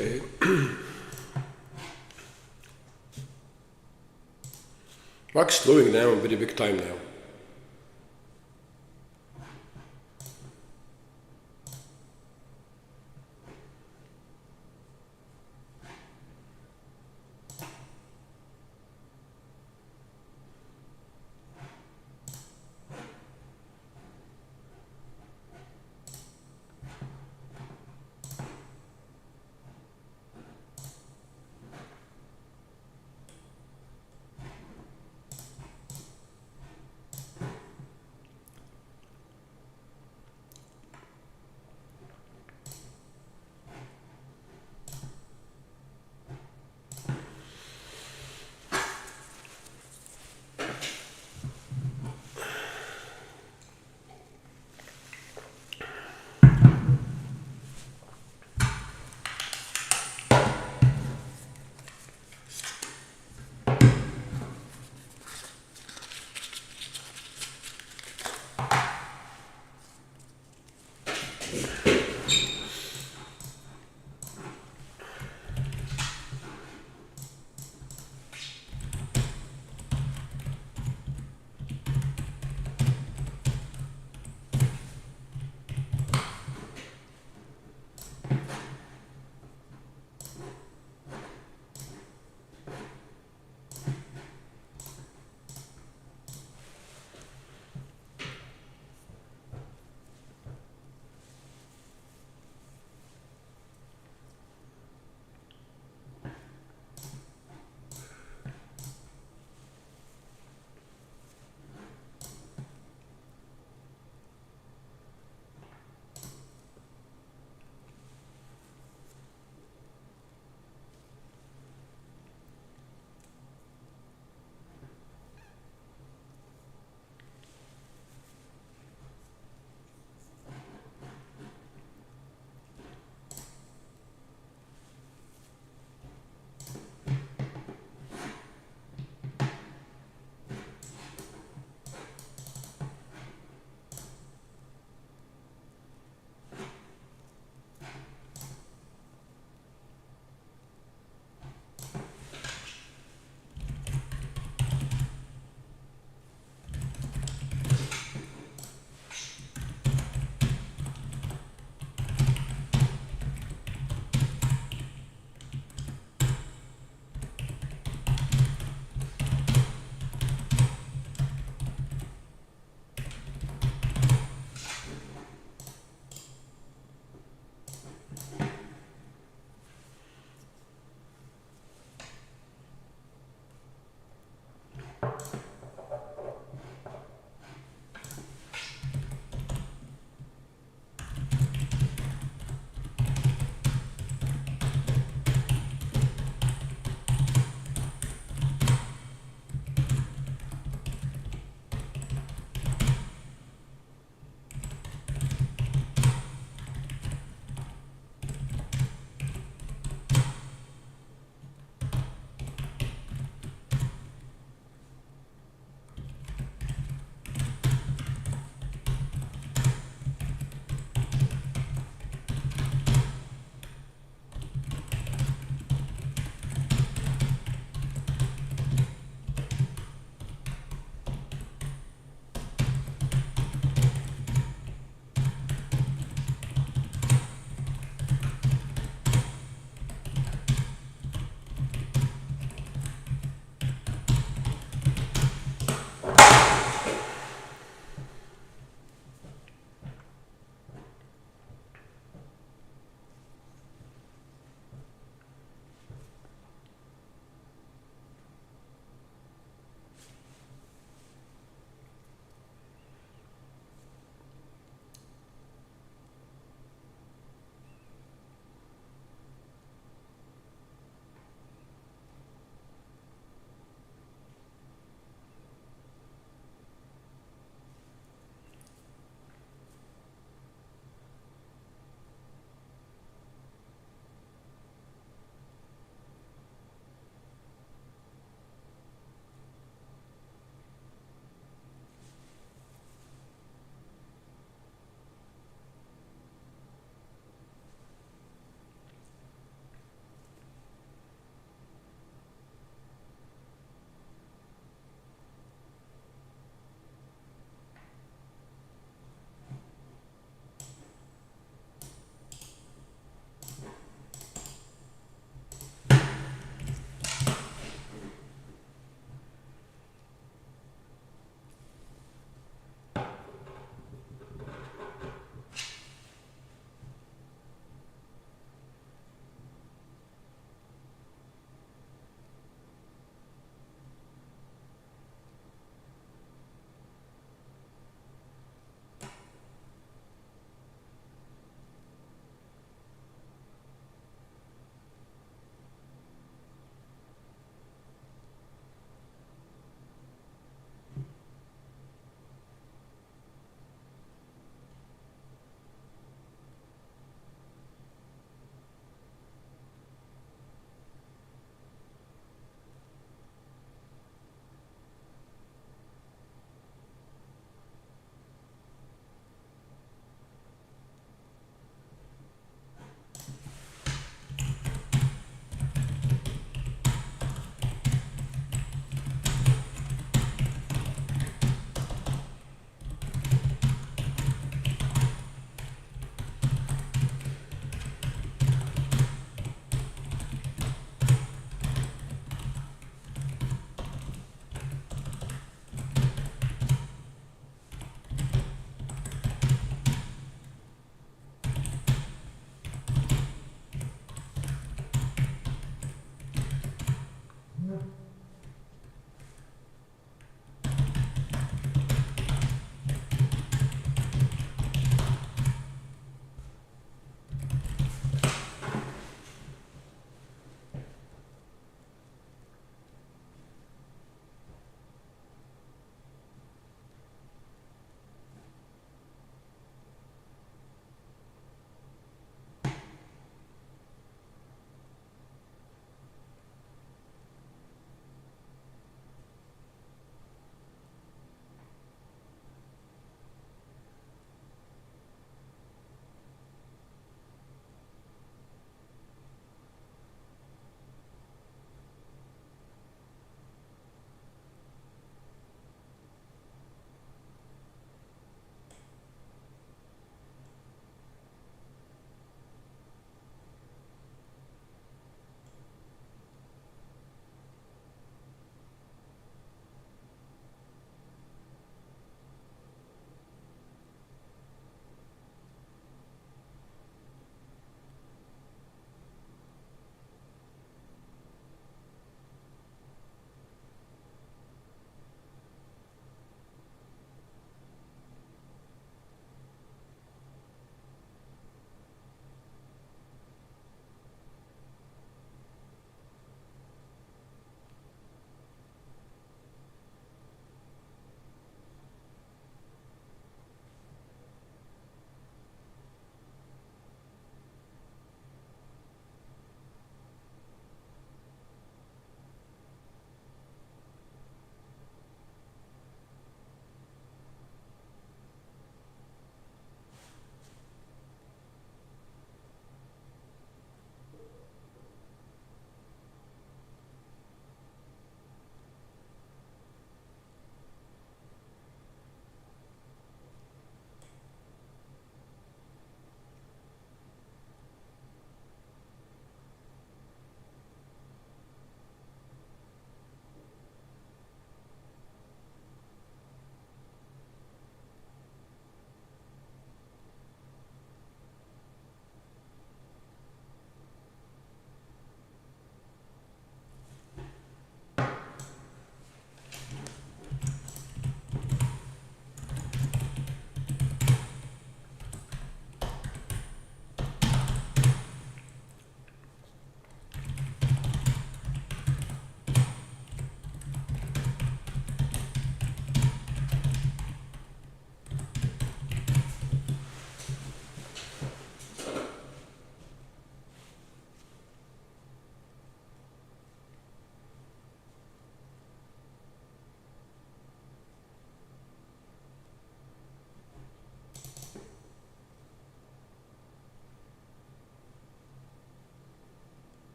Okay. Mark's slowing down very big time now.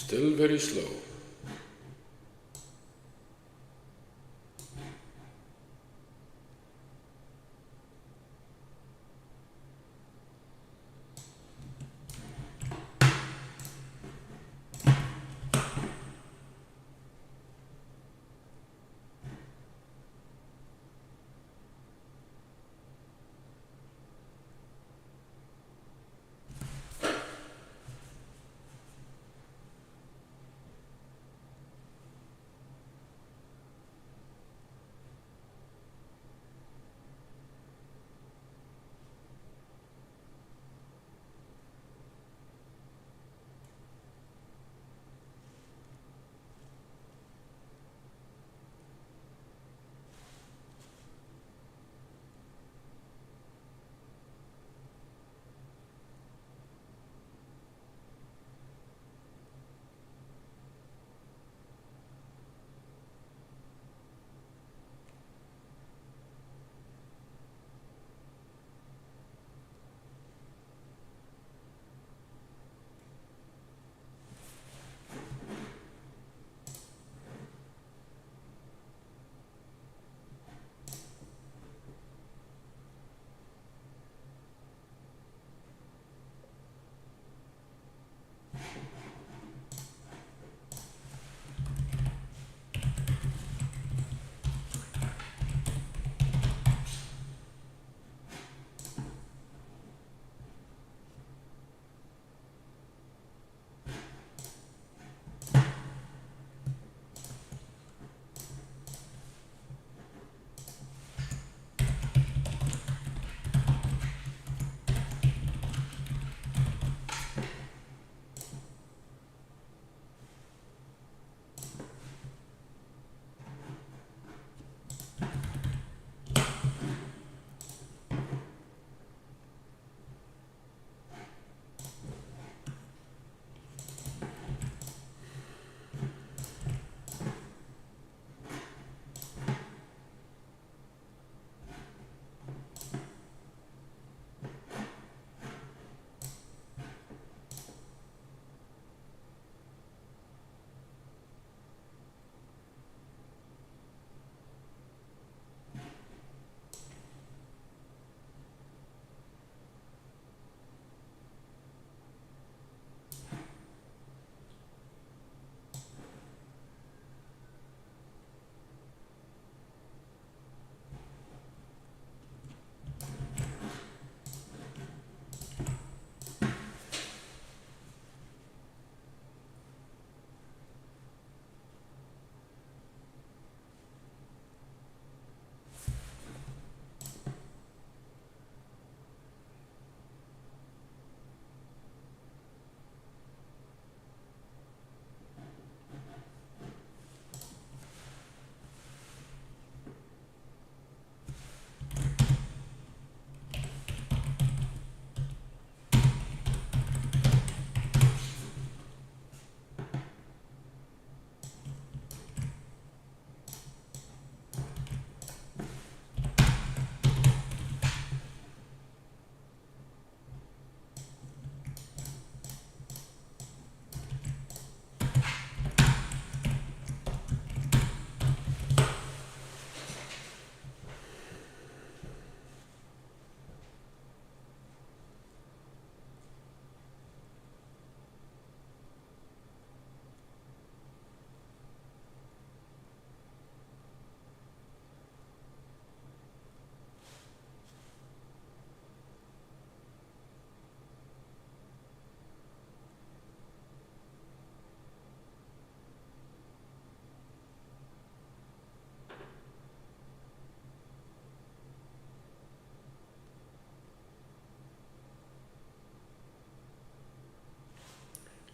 Still very slow.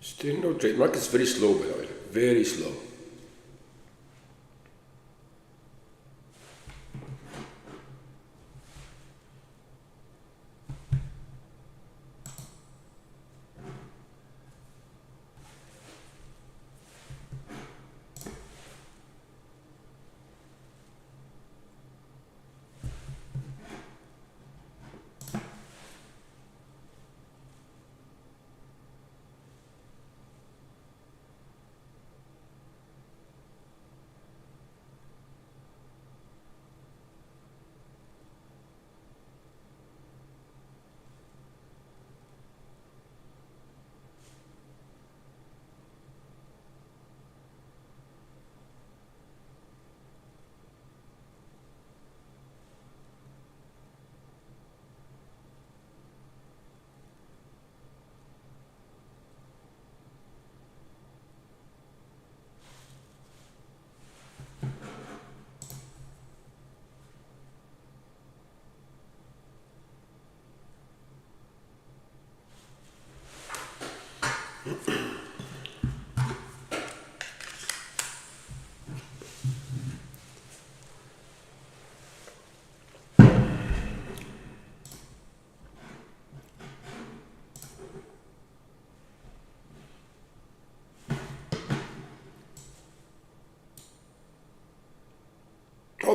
Still no trademark. It's very slow, by the way. Very slow.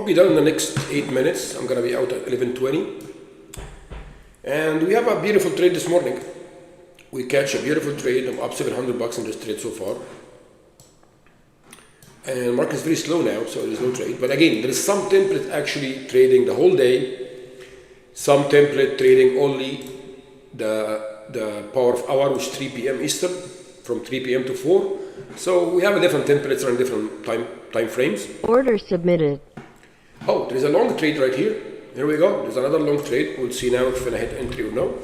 I'll be done in the next 8 minutes. I'm gonna be out at 11:20. And we have a beautiful trade this morning. We catch a beautiful trade. I'm up $700 in this trade so far. And market is very slow now, so there's no trade. But again, there is some template actually trading the whole day. Some template trading only the power of hour, which is 3 p.m. Eastern, from 3 p.m. to 4. So we have a different templates on different time frames. Order submitted. Oh, there is a long trade right here. Here we go. There's another long trade. We'll see now if I hit entry or no.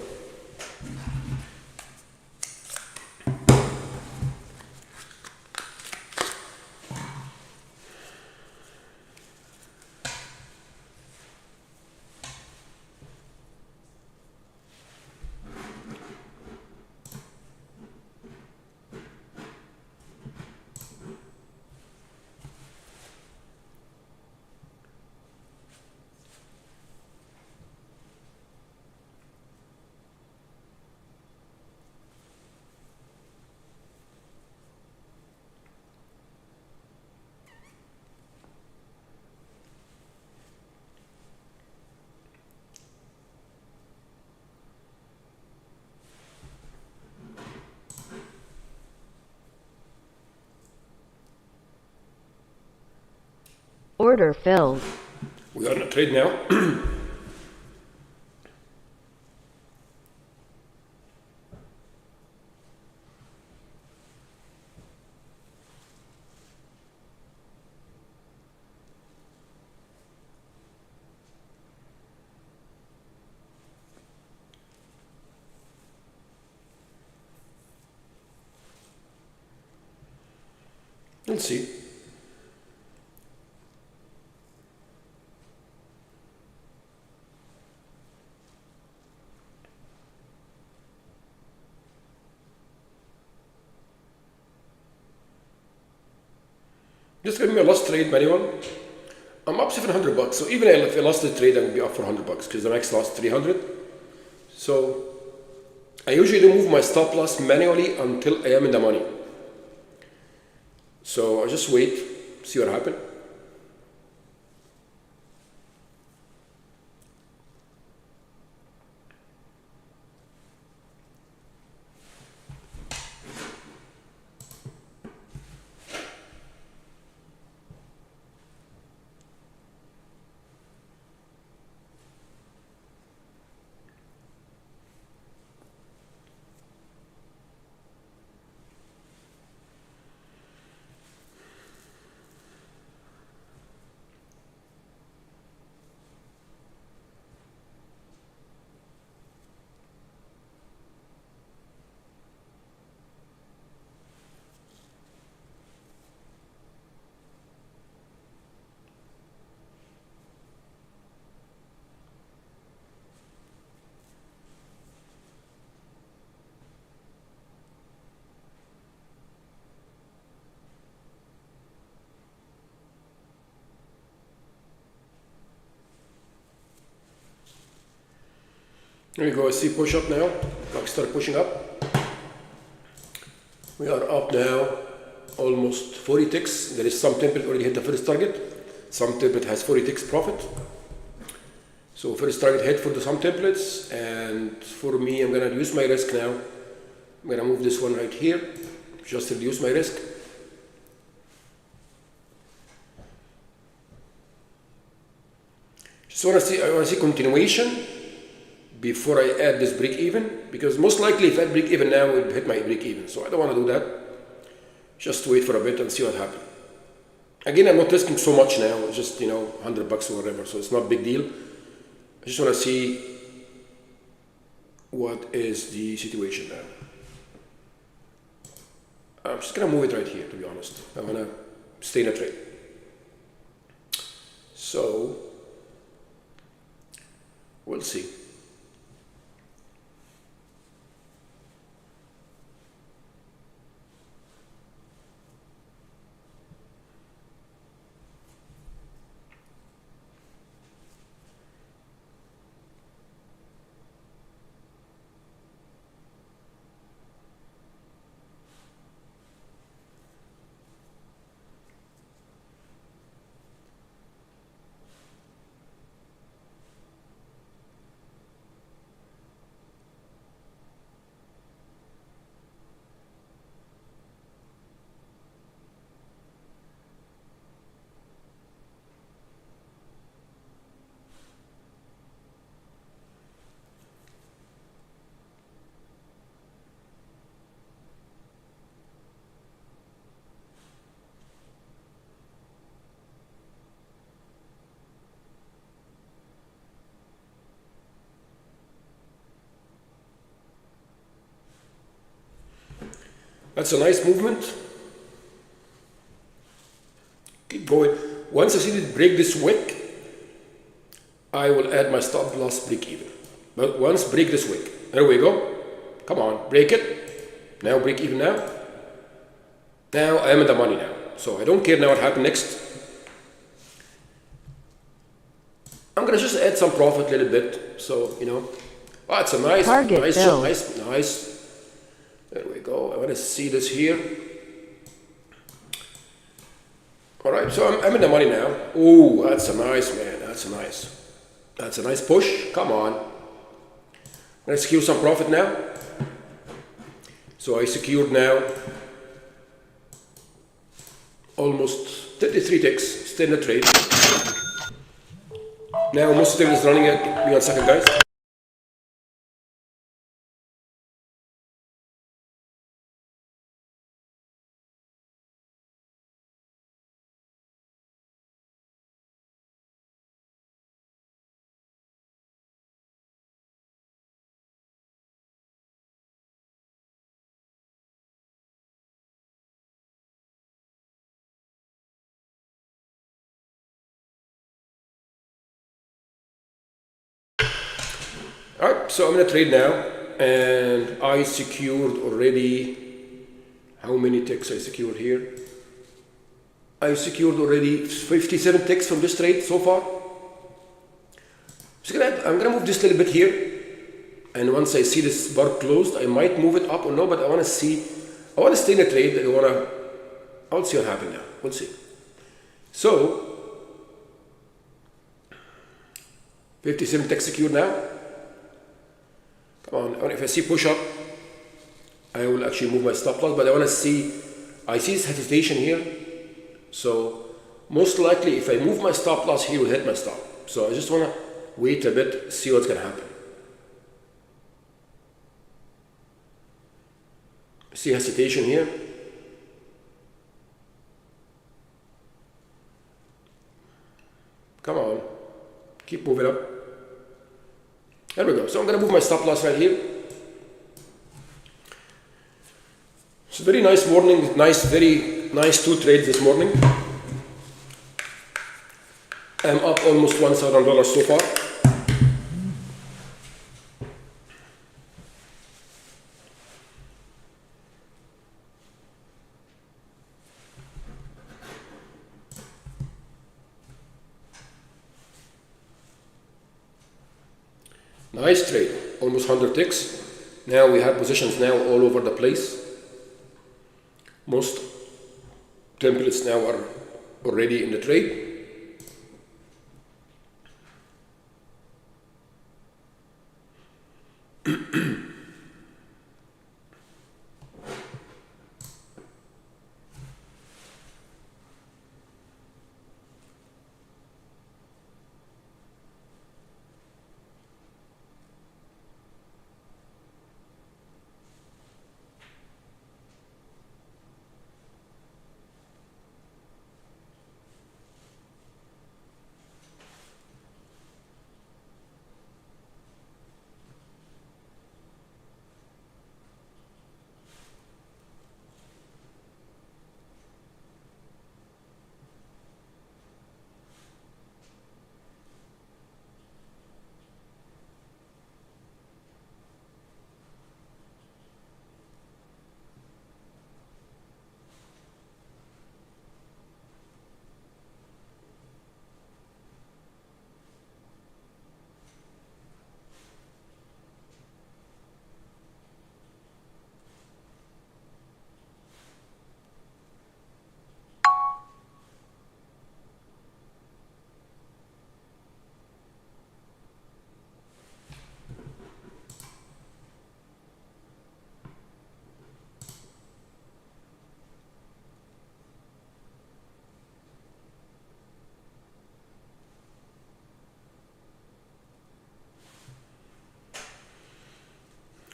Order filled. We are in a trade now. Let's see. Just give me a lost trade manual. I'm up $700, so even if I lost the trade, I would be up $400 because the max lost 300. So I usually remove my stop loss manually until I am in the money. So I'll just wait, see what happens. There we go, I see push up now. Like start pushing up. We are up now almost 40 ticks. There is some template already hit the first target. Some template has 40 ticks profit. So first target hit for some templates, and for me, I'm gonna reduce my risk now. I'm gonna move this one right here, just to reduce my risk. Just I wanna see continuation before I add this break even, because most likely if I break even now, it will hit my break even. So I don't want to do that. Just wait for a bit and see what happens. Again, I'm not risking so much now. It's just, $100 or whatever. So it's not a big deal. I just want to see what is the situation now. I'm just going to move it right here, to be honest. I want to stay in a trade. So we'll see. That's a nice movement. Keep going. Once I see it break this wick, I will add my stop loss break even. But once break this wick, there we go. Come on, break it. Now break even now. Now I am in the money now. So I don't care now what happened next. I'm gonna just add some profit a little bit. So, you know, oh, it's a nice, Target nice, filled. nice. There we go. I want to see this here. All right, so I'm in the money now. Oh, that's a nice, man. That's a nice push. Come on. Let's secure some profit now. So I secured now almost 33 ticks. Still in the trade. Now most of is running at. Give me 1 second, guys. Alright, so I'm in a trade now, and I secured already, how many ticks I secured here? I secured already 57 ticks from this trade so far. So I'm gonna move this a little bit here, and once I see this bar closed, I might move it up or no, but I wanna stay in the trade, I'll see what happens now, we'll see. So, 57 ticks secured now. Come on, if I see push up, I will actually move my stop loss, but I see this hesitation here. So most likely if I move my stop loss here, it will hit my stop. So I just want to wait a bit, see what's going to happen. See hesitation here. Come on, keep moving up. There we go. So I'm going to move my stop loss right here. It's a very nice morning, very nice 2 trades this morning. I'm up almost $1,000 so far. Nice trade, almost 100 ticks. Now we have positions now all over the place. Most templates now are already in the trade.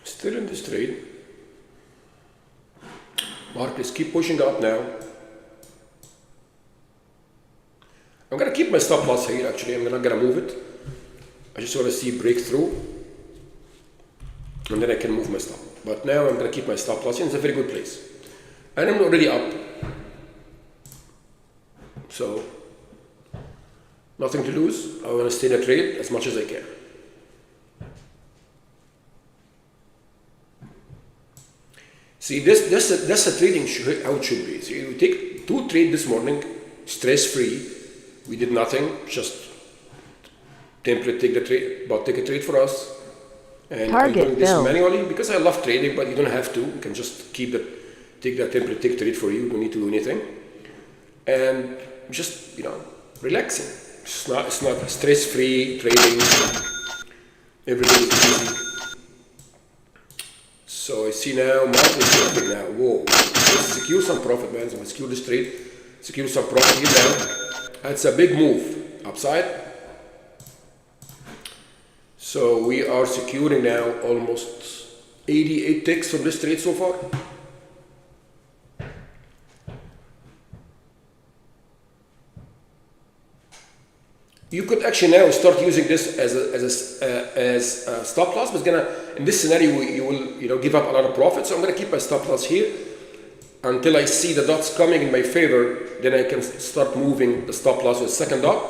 Still in this trade. Markets keep pushing up now. I'm gonna keep my stop loss here actually. I'm not gonna move it. I just want to see breakthrough, and then I can move my stop. But now I'm gonna keep my stop loss. It's a very good place. and I'm already up. So nothing to lose. I want to stay in the trade as much as I can. See, that's a trading how it should be. See, we take 2 trades this morning, stress-free. We did nothing, just template take a trade for us. And I'm doing this manually because I love trading, but you don't have to. You can just take that template, take trade for you. You don't need to do anything. And just, relaxing. It's not stress-free trading. Everything is easy. So I see now, market is jumping now. Whoa. Let's secure some profit, man. So I secure this trade, secure some profit here now. That's a big move upside. So we are securing now almost 88 ticks from this trade so far. You could actually now start using this as a stop loss, but in this scenario you will give up a lot of profit. So I'm gonna keep my stop loss here until I see the dots coming in my favor. Then I can start moving the stop loss with the second dot,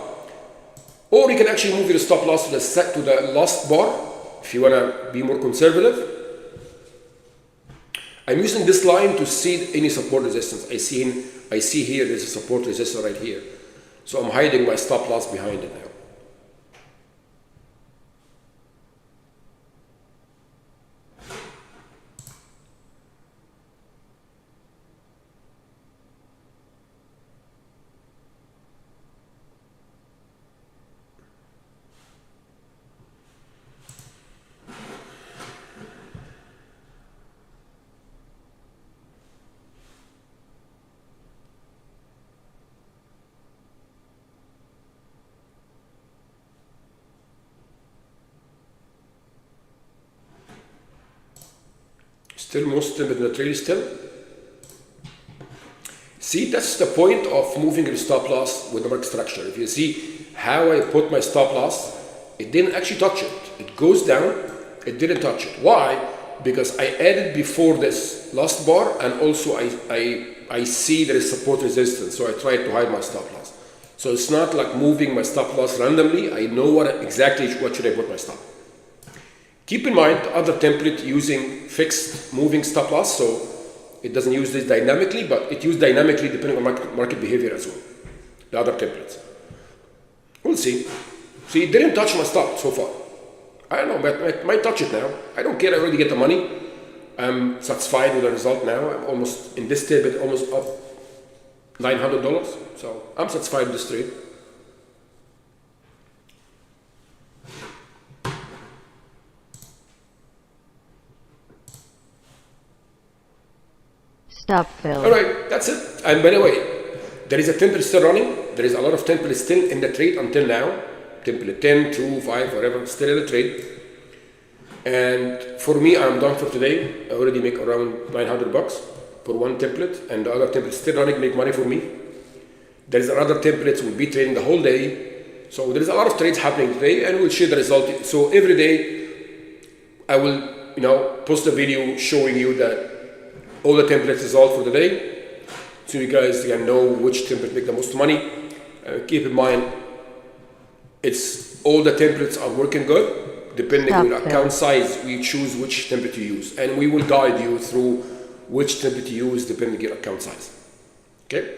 or you can actually move your stop loss to the last bar if you wanna be more conservative. I'm using this line to see any support resistance. I see here there's a support resistance right here. So I'm hiding my stop loss behind it now. Still most in the trade still. See, that's the point of moving your stop loss with the market structure. If you see how I put my stop loss, it didn't actually touch it. It goes down, it didn't touch it. Why? Because I added before this last bar, and also I see there is support resistance, so I tried to hide my stop loss. So it's not like moving my stop loss randomly. I know exactly what should I put my stop. Keep in mind the other template using fixed moving stop loss, so it doesn't use this dynamically, but it uses dynamically depending on market behavior as well. The other templates. We'll see. See, it didn't touch my stop so far. I don't know, but I might touch it now. I don't care, I already get the money. I'm satisfied with the result now. I'm almost, in this template, almost up $900. So I'm satisfied with this trade. Stop fill. All right, that's it. And by the way, there is a template still running. There is a lot of templates still in the trade until now. Template 10, 2, 5, whatever, still in the trade. And for me, I'm done for today. I already make around $900 for one template, and the other template still running, make money for me. There is other templates will be trading the whole day. So there is a lot of trades happening today, and we'll share the result. So every day, I will, post a video showing you that all the templates result for the day, so you guys can know which template make the most money. Keep in mind, it's all the templates are working good. Depending on your account size, we choose which template you use, and we will guide you through which template you use depending on your account size. Okay,